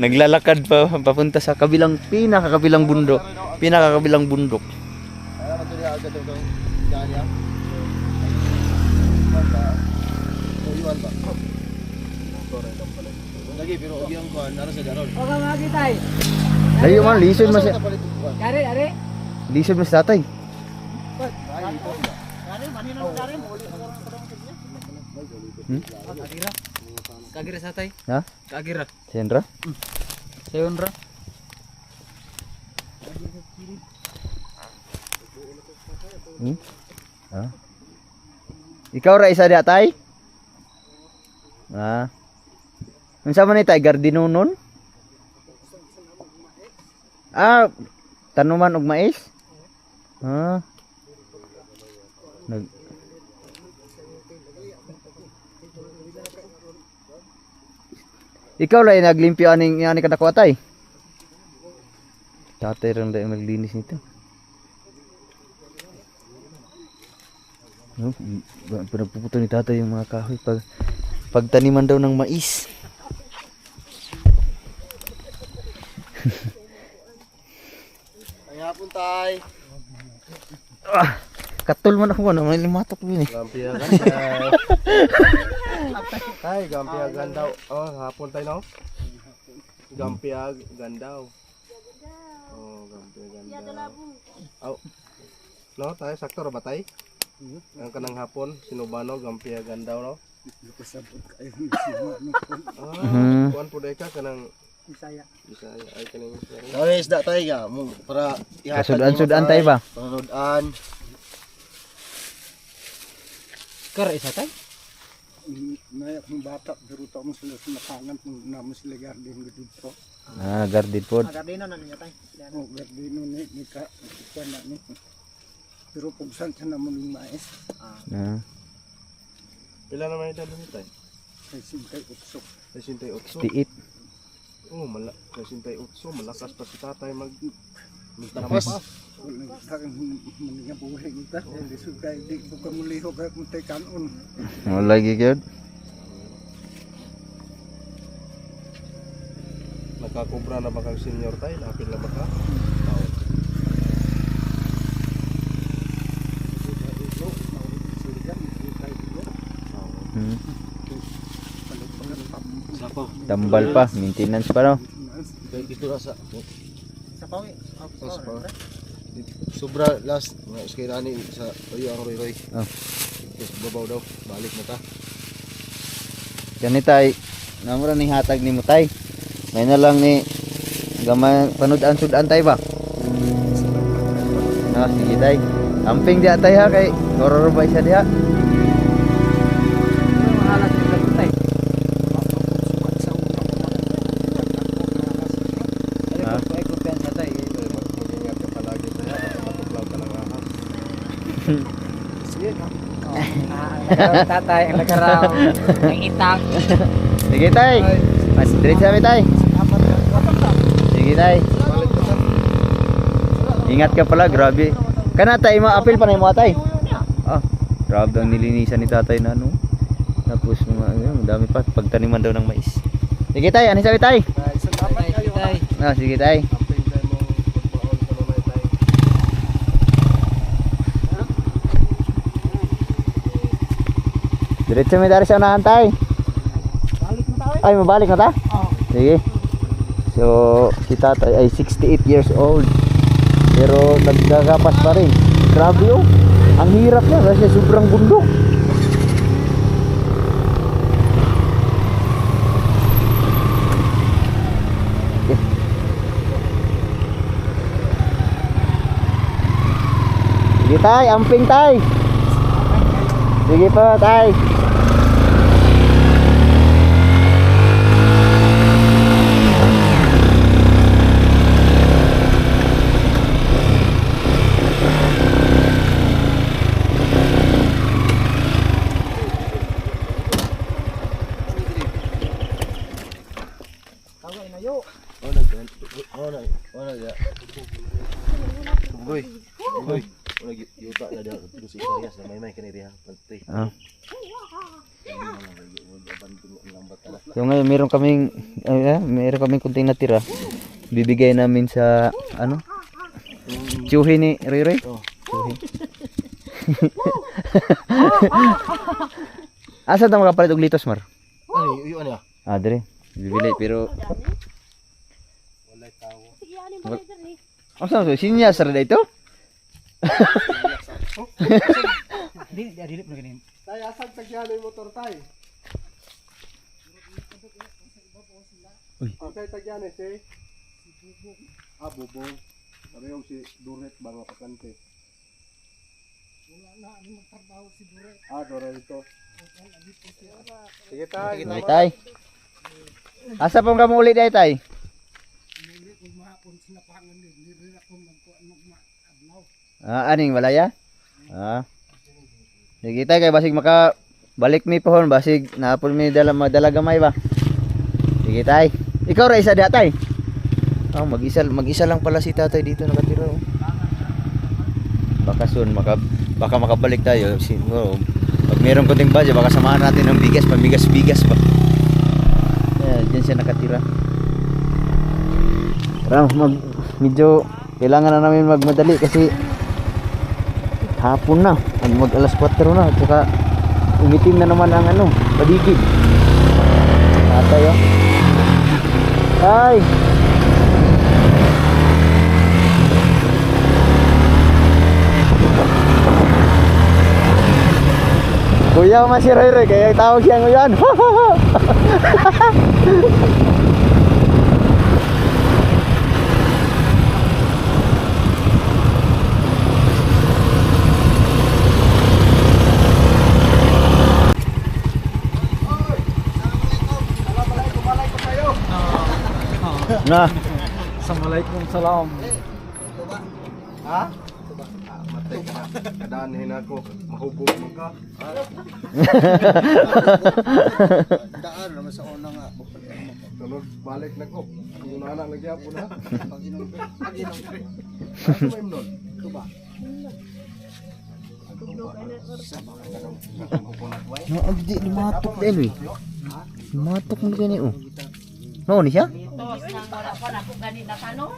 Naglalakad pa papunta sa pinakakabilang bundok. Pinakakabilang bundok. Ay man to di agad daw gani ah. Iwan ba? Lagi pero og yang kuan nara sa daron. Oga magi tay. Layo man, lisod man siya. Are. Lisod man si tatay. Kagira sa tay. Ha? Kagira. Sendra? Sayon ra. Ah. Ikaw ra isa di tay? Ah. Unsa man ni tay gardinunon? Ah, tanuman og mais? Ah. Ikaw lang naglimpyo aning kadako tay. Tatay rin lang naglinis nito. No, pinagpuputo ni tatay yung mga kahoy pagtaniman daw ng mais. Ay hapon tay. Katul man ako na may limatok yun eh. Gampiagan tay. Gampiagan daw. Oh, hapon tayo no. Gampiagan daw. Oh, gampiagan daw. Oh. No, tayo sakto ra ba tay? Ang kanang hapon sinubano gampiagan daw no. Kuan po ka kanang Bisaya ay kanang Ay isda tay ga mo para Kasudan-sudan tayo ba? Panonodan. Kar isa tay. nayak ng bata pero tamo sila sa nakangan kung naman sila garden dito. Garden pod. Gardeno na niya tay. Oh, gardeno ni ka na ni. Pero pagsan sa naman yung mais. Pila na may dalo nito? Ay sintay utso. 68. Tiit. Oh, 68. Malakas pa si tatay Tapos, Nagtakang maninga buhay kita. Hindi suka, hindi buka muliho kaya kung tayo kanon. lagi yun. Nakakubra na ba kang senior tayo? Napil na ba ka? Tambal pa, maintenance pa no. Kaya dito na sa pawi. Sobra last nga iskairani sa Oyo ang Roy. Oh. Tapos babaw daw, balik na ta. Yan ni tay, namura ni hatag ni mo tay. May na lang ni gamay panud-an-sudan tay ba? Sige tay. Amping dia tay ha kay gororo siya diha. Mahalat yung gantay. Mag-ingat ka palagi tayo, matuklaw ka lang ahas. Tatay, ang nagkaraw. Ang itak. Sige tay. Mas diretso kami tay. Sige tay. Ingat ka pala, grabe. Kana tay, ma-apil pa na yung mga tay. Grabe ang nilinisan ni tatay na ano. Tapos mga dami pa pagtaniman daw ng mais. Sige tay, ano sabi tay? Salamat kayo. Sige tay. Amping tayo mong pagbaon ka naman tayo. Diretso may dari sa unahan tay. Balik mo tayo. Ay, mabalik na ta? Sige. So, si tatay ay 68 years old. Pero nagkakapas pa rin. Grabe oh. Ang hirap niya kasi sobrang bundok. Sige tay, amping tay. Sige pa tay. Boy. Boy. Wala yuta na daw si Arias na may kaniri ha. Pantay. So ngayon meron kaming kunting natira. Bibigay namin sa ano? Tsuhi ni Riroy. Tsuhi. Asa ta makapalit og litos mar? Ay, ano ya? Dire. Bibili pero asa so sinya sa ito? Dili pa ganin. Tay asag tagyano yung motor tay. Uy. Asay tagyano si Bubong. Pareho si Duret ba nga pakante. Wala na ani magtrabaho si Duret. Duret ito. Sige tay. Ay tay. Asa pong kamo uli day tay? Dili ko mahapon sinapangan din. Dili ako magkuan Aning walaya? Sige tay kay basig maka balik mi pohon basig napon mi madala gamay ba. Sige tay. Ikaw ra isa diha tay. Mag-isa lang pala si tatay dito nakatira. Bakasyon baka makabalik tayo siguro. Pag mayroong konting budget baka samahan natin ng bigas, pamigas-bigas ba. Diyan siya nakatira. Medyo kailangan na namin magmadali kasi hapon na, mag alas 4 na, at saka umitim na naman ang paligid. Tatay oh. Ay! Kuya masih Roy kaya tawag siya ngayon. Na. Assalamualaikum salam. Ha? Matay ka. Kadanahin ako. Mahubog mo ka. Daan naman sa una nga. Sunod, balik na ko. Ang anak nagyan po na. Ano ba yung nun? Ito ba? No, abdi lumatok din eh. Lumatok mo gani oh. No, ni siya? Tos nang wala pa na kung ganit na kanon.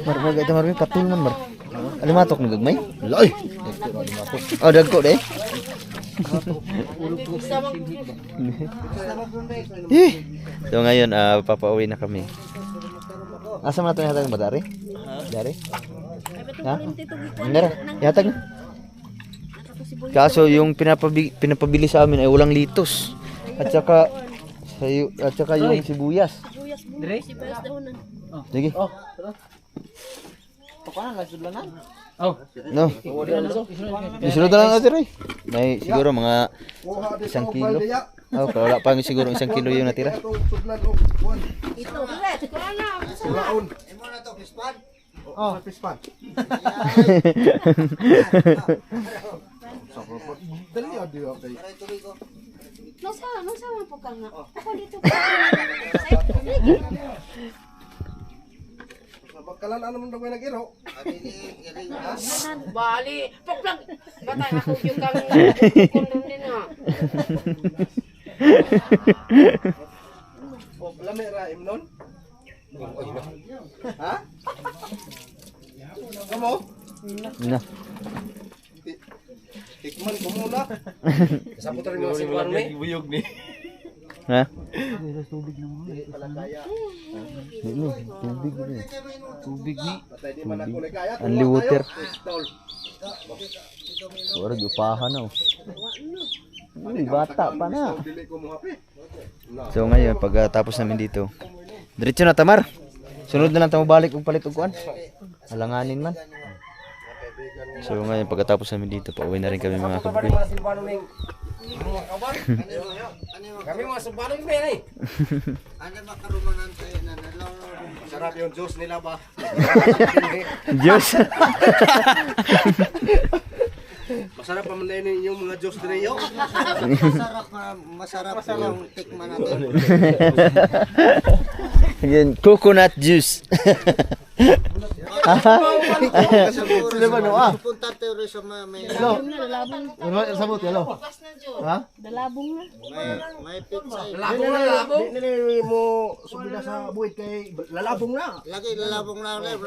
Mar ito mar katul man mar. Lumatok na gagmay. Loy. Oh, dagko deh. So ngayon, papauwi na kami. Asa man natin hatag madari? Dari? Ha? Ngara, yatag na. Kaso yung pinapabili sa amin ay walang litos. At saka yung sibuyas. Dire? Sige. Paano lang sudlanan? No. Isunod na lang natin Roy. May siguro mga 1 kilo. Oh, kalau wala pa siguro 1 kilo yung natira. Ito, ulit. Kuala. Sulaon. Imo na to, pispan? Oh, pispan. Dali adi okay. Nasa man po ka nga. Ako dito. Magkalan ano man daw kayo nag-iro? Bali. Pagplag. Batay ako yung kang kundin din nga. O, lami ra imnon? Ha? Kamu? Na. Tikman ko muna. Kasabot rin yung sibuan ni. Buyog ni. Ha? Tubig na mo. Ini tubig ni. Patay di man ako nagkaya. Only water. Suara upahan na oh. Uy, bata pa na. Dili ko mo happy. So ngayon, pagkatapos namin dito, diretso na Tamar. Sunod na lang tayo balik ug palit og kuan. Alanganin man. So ngayon, pagkatapos namin dito, pauwi na rin kami mga kabugoy. Kami mga subalong ba yan eh? Ano makarumanan tayo na nalaw. Sarap yung juice nila ba? Diyos. Masarap pa man din yung mga juice nila yun. Masarap yung tikman natin. Yan, coconut juice. Sila ba no? Punta tayo rin sa may... Sabot yalo. Ha? May pizza eh. Hindi mo subila sa buwit kay lalabong na. Lagi lalabong na ulit.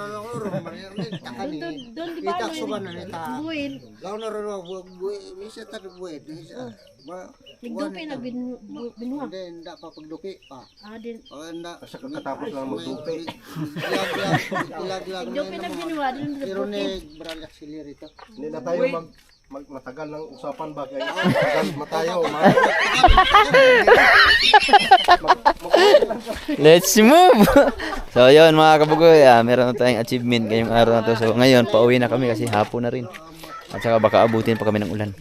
Doon di ba? Itak suban na nita. Buwin. Law na rin ako. Misa tayo buwit. Nagdupi na binuha. Hindi pa pagdupi pa. Din. Sa katapos lang magdupi. Ilag-lag Nagdupi na binuha. pero ni Bralak sili rito. Hindi na tayo matagal ng usapan ba kay matayo. Let's move! So yun mga kabugoy, meron na tayong achievement ngayong araw na to. So ngayon, pauwi na kami kasi hapon na rin. At saka baka abutin pa kami ng ulan.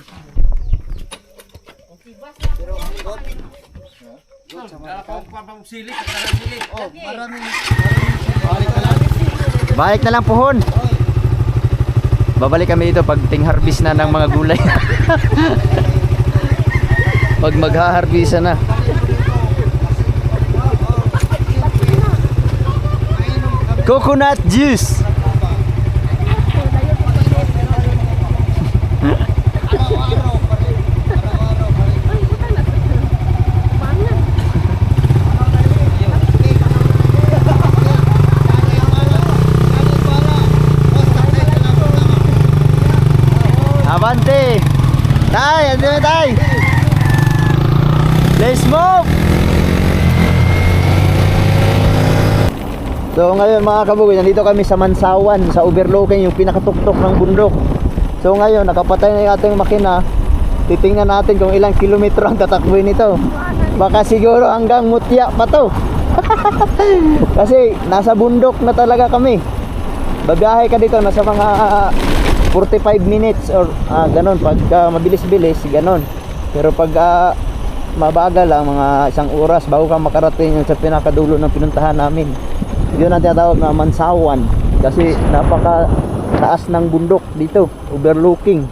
Balik na lang puhon. Babalik kami dito pag ting-harvest na ng mga gulay. Pag magha-harvest na. Coconut juice. Avante. Tay, andun na tay. Let's move. So ngayon mga kabugoy, nandito kami sa Mansawan, sa overlooking, yung pinakatuktok ng bundok. So ngayon, nakapatay na yung ating makina. Titingnan natin kung ilang kilometro ang tatakbuhin nito. Baka siguro hanggang Mutya pa to. Kasi nasa bundok na talaga kami. Babiyahe ka dito, nasa mga 45 minutes or ganon. Pag mabilis-bilis, ganon. Pero pag mabagal lang, mga 1 oras bago ka makarating sa pinakadulo ng pinuntahan namin. Yun ang tinatawag na Mansawan kasi napaka taas ng bundok dito, overlooking.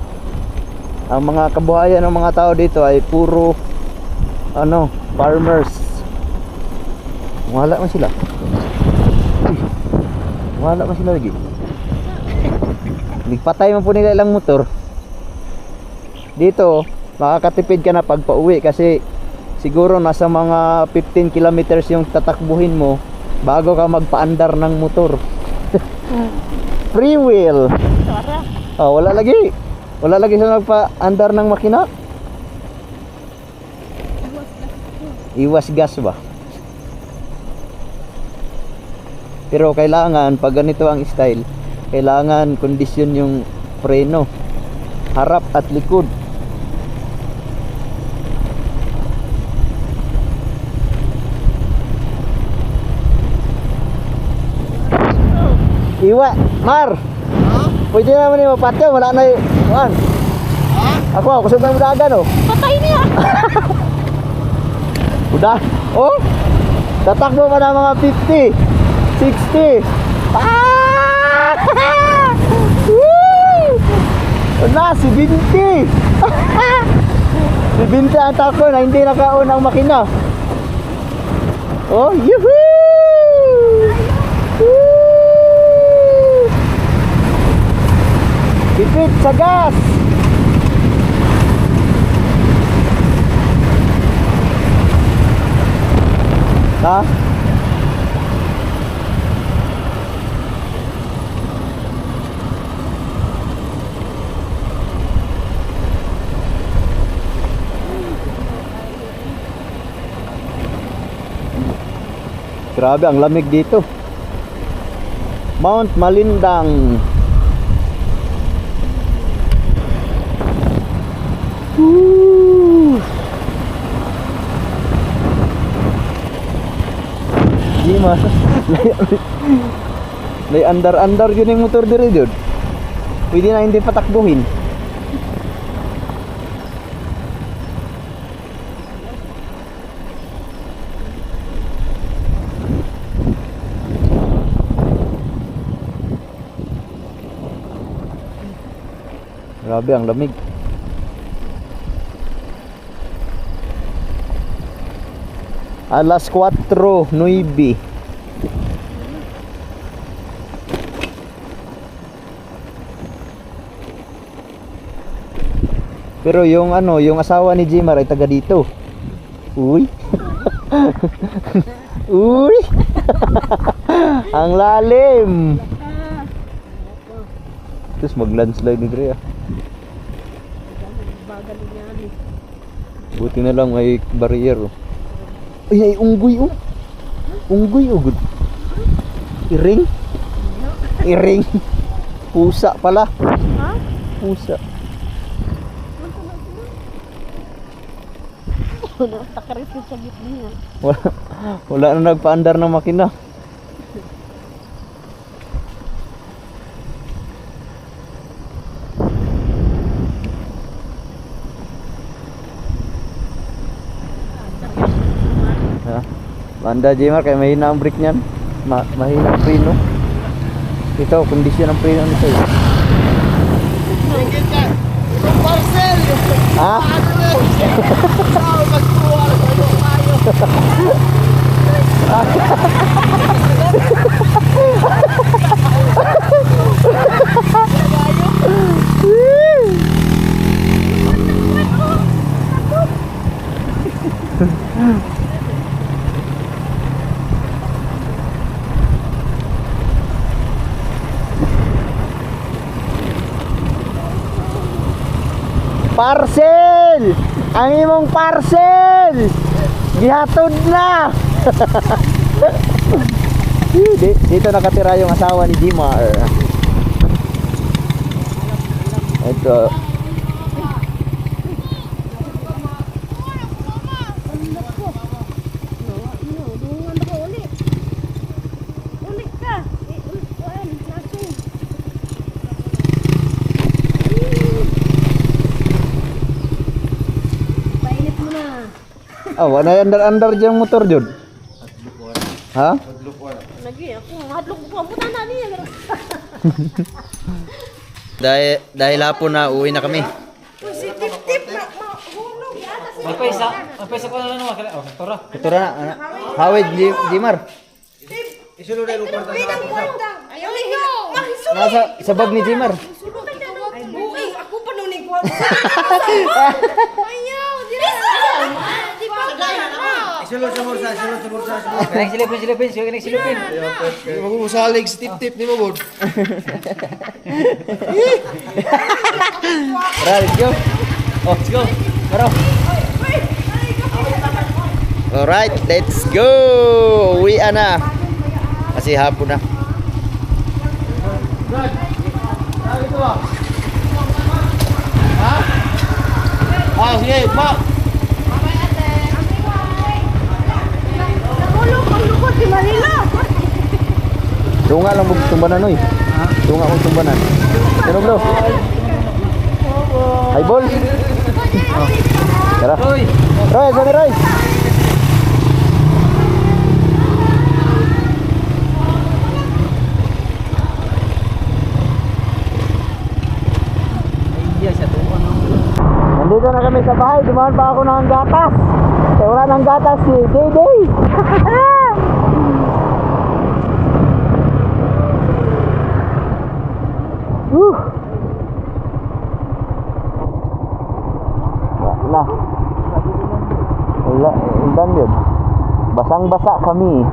Ang mga kabuhayan ng mga tao dito ay puro farmers. Wala man sila. Uy, wala man sila lagi. Nagpatay man po nila ilang motor. Dito, makakatipid ka na pag pauwi kasi siguro nasa mga 15 kilometers yung tatakbuhin mo bago ka magpaandar ng motor. Free wheel. Oh, wala lagi. Wala lagi sa magpaandar ng makina. Iwas gas ba? Pero kailangan pag ganito ang style, kailangan kondisyon yung preno, harap at likod. Iwa, Mar. Pwede naman yung mapatyo, wala na yung Ako, kusog na yung dagan, oh. Patay niya! Udah, oh. Tatakbo pa na mga 50, 60. Ah! Woo! Na, si Binti. Si Binti ang takbo na hindi nakaon ang makina. Oh, yuhuu! Woo! Tipid sa gas. Ha? Grabe ang lamig dito. Mount Malindang. Woo! Di mas. Lay andar-andar yun yung motor dire dude. Pwede na hindi patakbuhin. Grabe ang lamig. Alas 4:09. Pero yung yung asawa ni Jimar ay taga dito. Uy. Uy. Ang lalim. Terus mag-landslide ni Dre. Buti na lang may barrier. Ay, unggoy oh. Unggoy oh, good. Iring. Iring. Pusa pala. Ha? Pusa. Takaris sa gitna. Wala na nagpaandar ng makina. Ha? Banda Jimar kaya mahina ang brake niyan. Mahina ang preno. Ito kondisyon ng preno nito. Ha? Parcel! Ang imong parcel! Gihatod na! Dito nakatira yung asawa ni Jimar. Ito. Ah, wala andar-andar dyan motor Jod. Ha? Lagi ako, mahadlok ko ang puta na niya. Dahil hapon na uwi na kami. Tip-tip na mahulog yata si Magpaisa ko na lang naman. Oh, tora. Ito na, Hawid, Jimar. Bigang kwarta. Ayaw niya. Mahisulog. Nasa sa bag ni Jimar. Ay, buhay. Ako pa nung kwarta. Ayaw, di ba? Di ba? Kanang silipin. Sige, kanang silipin. Magkusalig sa tip-tip ni mo, bod. Tara, let's go. Oh, let's go. Tara. Alright, let's go. Uwi na. Kasi hapon na. Ah, sige, ma. Nahulog ang lukot si Manila. Tunga lang mo tumbanan oy. Tunga mo tumbanan. Ano bro? Hi ball. Oh. Tara. Roy, Johnny Roy. Nandito na kami sa bahay, dumaan pa ako ng gatas. Kaya wala ng gatas si Day. Wala, ulan yun. Basang-basa kami.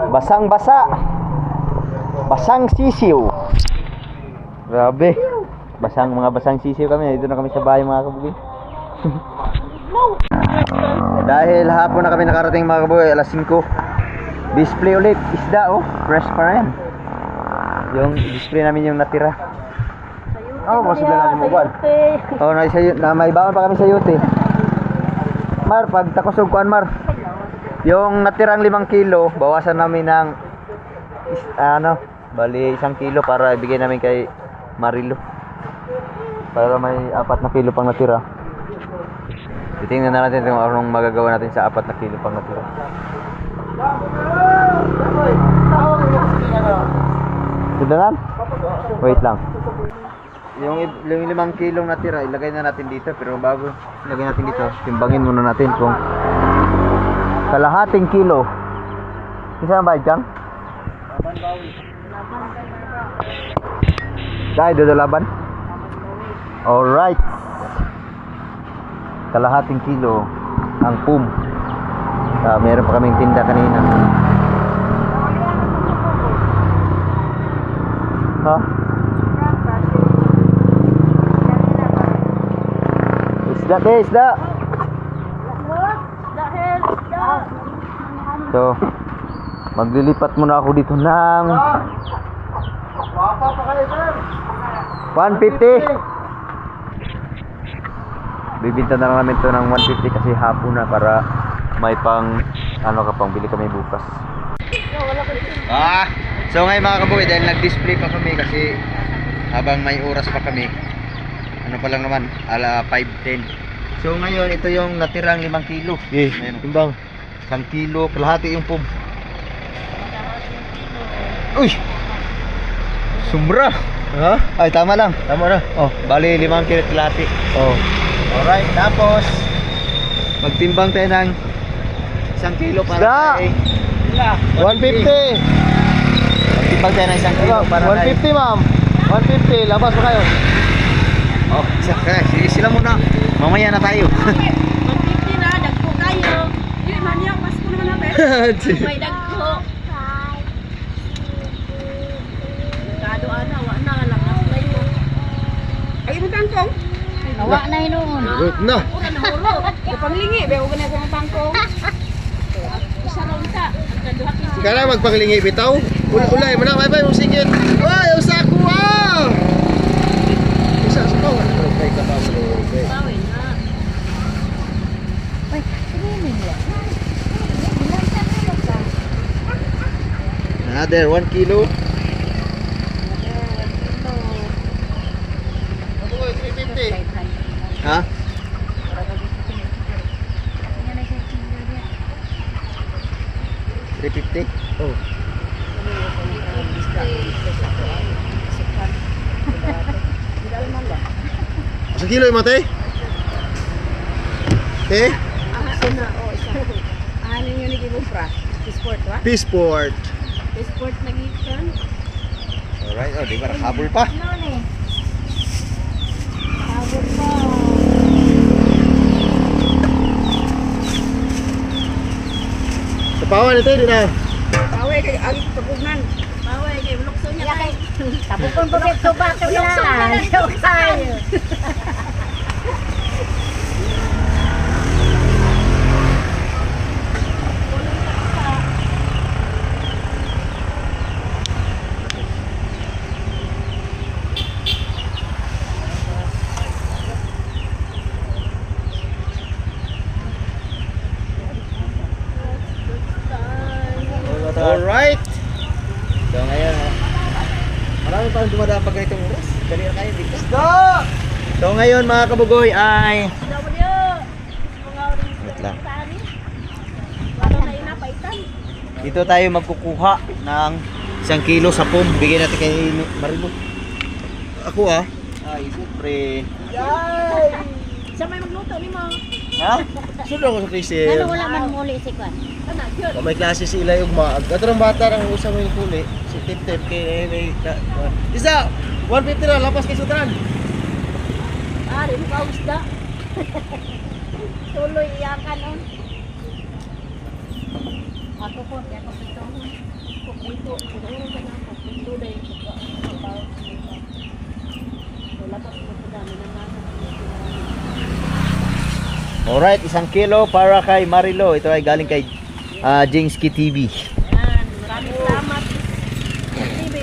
Basang-basa. Basang sisiw. Grabe. Mga basang sisiw kami. Dito na kami sa bahay mga kabugi. Dahil hapon na kami nakarating mga kabugi, alas 5. Display ulit. Isda oh. Fresh pa rin. Yung display namin yung natira. Oh, possible natin mo buwan. Oh, na may baon pa kami sa yote. Mar, pag takusog kuan Mar. Yung natirang 5 kilo, bawasan namin ng bali 1 kilo para ibigay namin kay Marilo. Para may 4 na kilo pang natira. Titingnan na natin kung anong magagawa natin sa 4 na kilo pang natira. Sudanan? Wait lang. Yung 5 kilong natira, ilagay na natin dito. Pero bago ilagay natin dito, timbangin muna natin kung kalahating kilo. Isa ang bayad kang? Dahil doon laban? Alright. Kalahating kilo ang pum. Meron pa kaming tinda kanina. Ha? Isda. So, maglilipat muna ako dito ng 150. Bibinta na lang namin to ng 150 kasi hapon na para may pang bili kami bukas. So ngayon mga kabuhay, dahil nag-display pa kami kasi habang may oras pa kami, pa lang naman, 5:10. So ngayon, ito yung natirang 5 kilo. Timbang. 1 kilo, kalahati yung pum. Uy! Sumra! Ha? Ay, tama lang. Tama na. Oh, bali 5 kilo kalahati. Oh. Alright, tapos magtimbang tayo ng 1 kilo para kay 150. magtimbang tayo ng 1 kilo para 150, ma'am. 150. Labas pa kayo. Oh, sige sila muna. Mamaya na tayo. 150 na, dagko kayo. Hindi man yan, mas ko naman natin. May dagko. Kado ana, wa na lang aslay mo. Ay mo tangkong. Awa na hinuon. Na. Ora na huro. Panglingi, be ugan sa tangkong. Isa ra unta. Ang kaduha kisi. Kana magpanglingi bitaw. Ulay mo na, may usigit. Oy, usa ko. Another 1 kilo. Ha? $350? Oh. Sa kilo yung mate? Eh? Ano yung nag-ibubra? Sport wa? Peaceport. Sport nag-ikan? Alright, oh, di ba nakabol pa? Habot pa. Sa pawan ito, di na. Paway kay agi pagugnan. Paway kay lukso niya kay. Tapos kung pagkito ba ka na? Kayo. Alright. So ngayon, marami pa rin dumadaan pag ganitong oras. Dali na kayo dito. So ngayon mga kabugoy ay wait lang. Dito tayo magkukuha ng 1 kilo sa pum. Bigyan natin kay Marilo. Ako ah. Ay, siyempre. Siya may magluto ni mo. Ha? Sunod ako sa freezer. Ano wala man muli si Kwan? May klase si Ilay Ugma. Ato ng bata ang usang may kuli. Si Tip Tip kay Isa! 150 na, lapas kay Sutran. Ari mo ka usda. Tuloy iyakan on. Ako po, kaya ko pito. Pupito, puro ka na ako. Pito dahil ko. Wala pa ko dami na mga. Alright, 1 kilo para kay Marilo. Ito ay galing kay Jingski TV. Yan, maraming salamat. TV.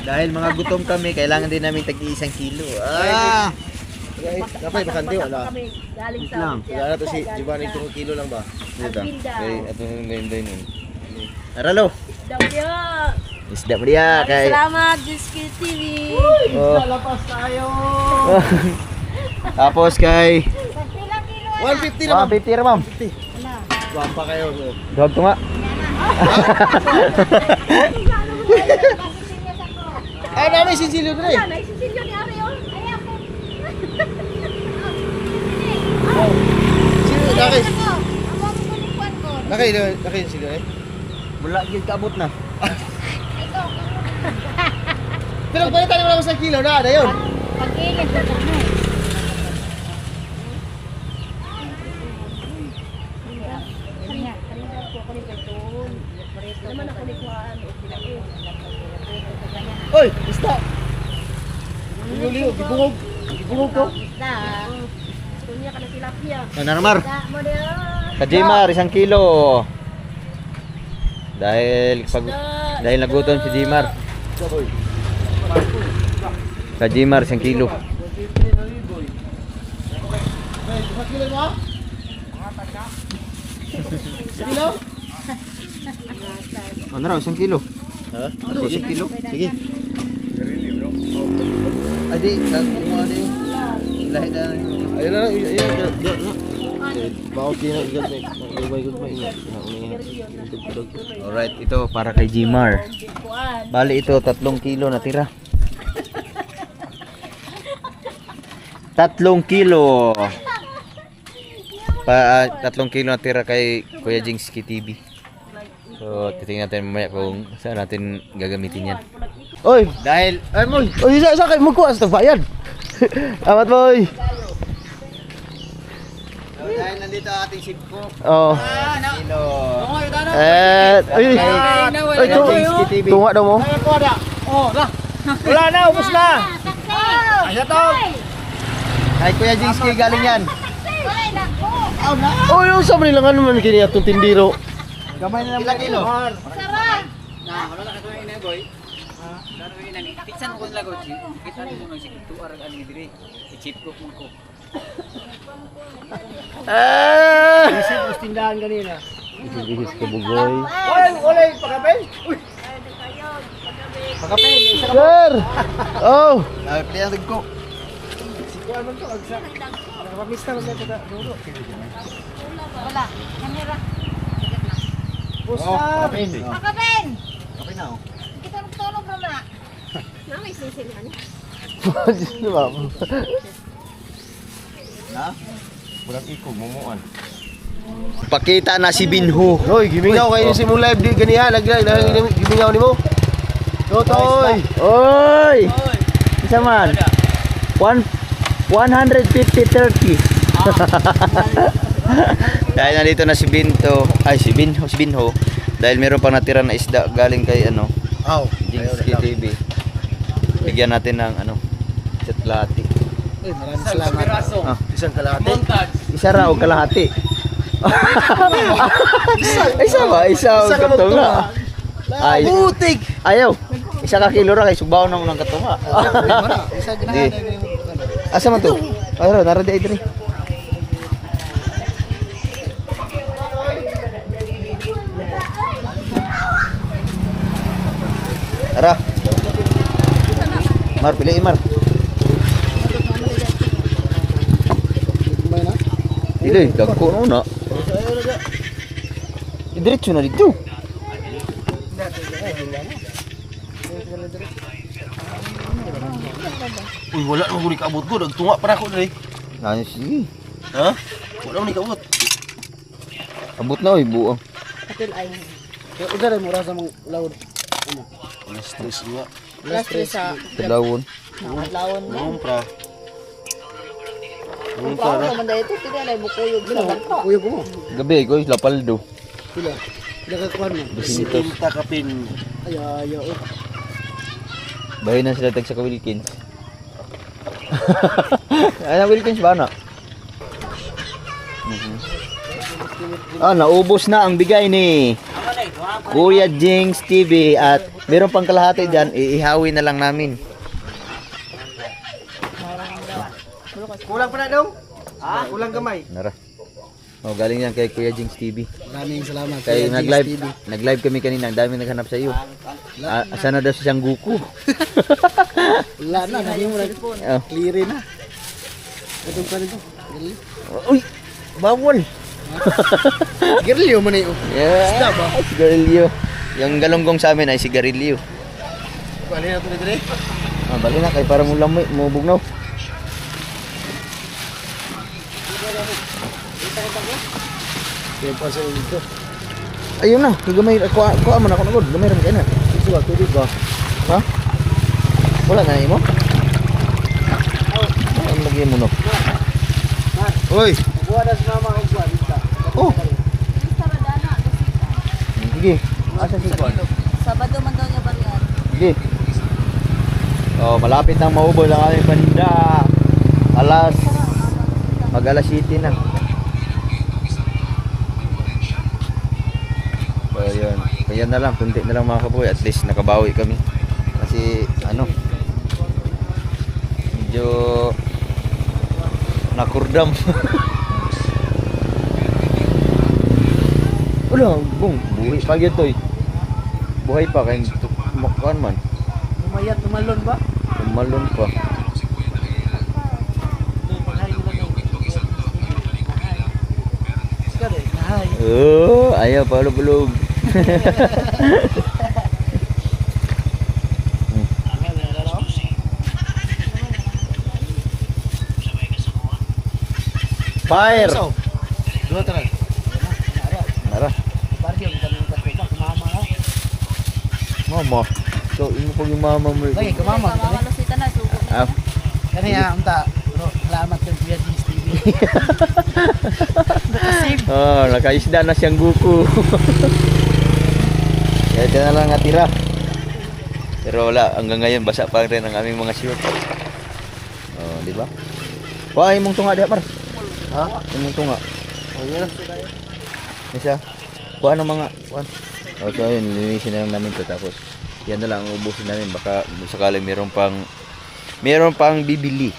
Dahil mga gutom kami, kailangan din namin tag-1 kilo. Kapay, bakante, wala. Kami galing Wait sa lang. Wala na to si Giovanni 2 kilo lang ba? Dito. Albilda. Okay, ito yung ganda yun. Aralo. Dawyo. Isda mo diya kay... Salamat, Jiski TV. Oh. Lapas tayo! Tapos kay... 150 naman. 150 ma'am. Wampa kayo. Dog to nga. Ah, namin sinsilyo na eh. Yan, ay sisilyo ni Ari oh. Ay ako. Sino, nakay. Amo ko ni Kwan ko. Nakay sinsilyo eh. Wala gid kaabot na. Pero palitan mo lang sa kilo na, na yun. Pag-ilit sa kami. Naman ako ni Kwan. Oy, basta. Liyo, gibungog. Gibungog ko. Isda. Kunya ka na tilapia. Nanarmar. Isda mo diyo. Kajimar, 1 kilo. Dahil nagutom si Jimar. Kajimar, 1 kilo. Kilo mo? Kilo? Ano raw, 1 kilo? Ha? Ano, 1 kilo? Sige. Adi, kung ano yung lahi na Ayun na, ayun. Bakit din ang igat na. Good pa ingat. Alright, ito para kay Jimar. Bali ito, 3 kilo na tira. 3 kilo. 3 kilo na tira kay Kuya Jingski TV. So, titingnan natin mamaya kung saan natin gagamitin yan. Oy! Dahil, Ay mo! Oy, isa kayo magkuha sa bayad. Amat boy! dahil nandito ang ating sipko. Oh. Kilo. Ay, ay, Jingski TV. tunga daw mo. Wala na, ubos na. Kay Kuya Jingski galing yan. Oh, yung sa Manila nga naman kini atong tindiro. Gamay na lang ilang kilo. Pitsan ko lago, kita mo nung sige tuar ani dire. I-chip ko ko. Kasi gusto tindahan kanina. Bihis ka bugoy. Olay, pagkapin. Uy. Pagkapin, isa ka. Sir! Oh! Napiyasig ko. Si Kuan man to, agsa. Nakapamista man dito ta dulo. Wala. Kamera. Pagkapin. Makapin! Kapin na. Kita nagtulog na na. Na may sisingan. Di ba? Na? Bulang iko, mumuan. Pakita na si Binho. Hoy, gimingaw kayo si mo live di ganiya, gimingaw nimo. Totoy. Oy! Isa man. 150-30. Dahil nandito na si Binto. Ay, si Binho. Dahil meron pang natira na isda galing kay ano, Aw, Jinx TV. Bigyan natin ng ano, chatlati. maraming salamat. Isang kalahati. Isa raw o kalahati. Isa ba? Isa o katunga. Ay, Butik. ayaw. Isa ka kilo ra kay sugbaw nang ng katunga. Isa Di. ganahan. Asa man to? Ayro, nara di diri. Tara. Mar, piliin Mar. Dili, dagko no na. Diretso na dito. Uy, wala nang guni kaabot ko, nagtunga para ako diri. Ano sige. Ha? Wala nang kaabot. Abot na oy, buo. Kaya udara mo rasa mong laod. Alas 3 nga. Last tres sa Kadlawon. lawon na. Mumpra. Kung pa naman dahil ito, pili alay bukuyog sa bangka. Kuya ko mo. Gabi ko lapaldo. Pila. Pila ka kuan mo. Bisitos. Sinta kapin. Ay ayo. Bahay na sila tag sa Wilkins. Ay na Wilkins ba na? Naubos na ang bigay ni Kuya Jinx TV at meron pang kalahati dyan, iihawi na lang namin. Kulang pa na dong? Ha? Kulang gamay. Nara. Galing yan kay Kuya Jinx TV. Maraming salamat. Kay nag-live kami kanina, ang dami naghanap sa iyo. Sana daw siyang Goku. Wala na, naging mo na. Oh. Clear na. Itong pa nito. Uy, bawal. Sigarilyo mo na yun. Yeah, sigarilyo. Yung galunggong sa amin ay sigarilyo. Bali na ito na dire. Bali na kay para mo lamoy, mo bugnaw. Kaya pa sa ito. Ayun na, gamay kuha man ako nagod, gamay ra kay na. Ito ba, tubig ba? Ha? Wala na imo? Ano lagi mo no? Oy, Buwa na sa mama ang buwa. oh. Sige. Asa si Juan? Sabado man daw niya bariyan. Sige. Oh, malapit nang maubos ang aming banda. Mag-alas 7 na. So, yun. Kaya na lang, kunti na lang mga kaboy. At least nakabawi kami. Kasi, medyo nakurdam. Wala, bung, buhay pa yun to eh. Buhay pa, kaya makakaan man. Umayat, tumalon ba? Tumalon pa. Oh, ayaw pa bulog. Fire. Dua tara. Nara. Parkir kita ng kape ba mama ha. Mama. So, imo pag yung mama mo. Lagi ke mama. Mawalo si tanan suko. Ah, Kani ya unta. Salamat kay Kuya Jinx TV. nakaisda na siyang Goku. Kaya ito na lang natira. Pero wala, hanggang ngayon basa pa rin ang aming mga shirt. Oh, di ba? Wah, imong tunga diha par. Ha? Imong tunga. Oh, yun. Isa. Kuha ng mga kuan. Okay, yun, linisin na lang namin ito tapos Yan na lang ang ubusin namin. Baka sakali meron pang bibili.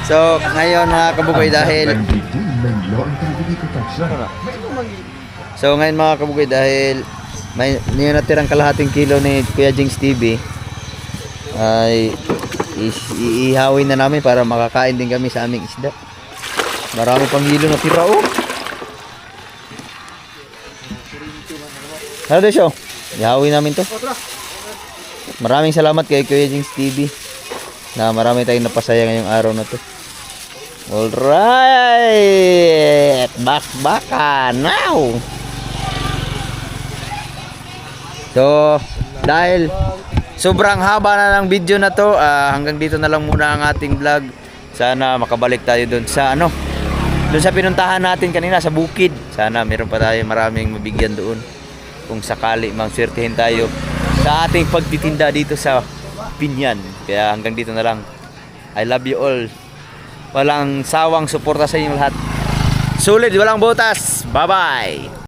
So, ngayon mga kabugay dahil mga kabugay dahil may natirang kalahating kilo ni Kuya Jings TV ay iihawin na namin para makakain din kami sa aming isda. Marami pang kilo na tira oh. Ano desyo? Ihawin namin to. Maraming salamat kay Kuya Jings TV na marami tayong napasaya ngayong araw na to. Alright! Bakbaka now! So, dahil sobrang haba na ng video na to, hanggang dito na lang muna ang ating vlog. Sana makabalik tayo doon sa doon sa pinuntahan natin kanina sa bukid. Sana meron pa tayo maraming mabigyan doon. Kung sakali mang swertihin tayo sa ating pagtitinda dito sa Pinyan. Kaya hanggang dito na lang. I love you all. Walang sawang suporta sa inyo lahat. Sulit, walang botas. Bye-bye.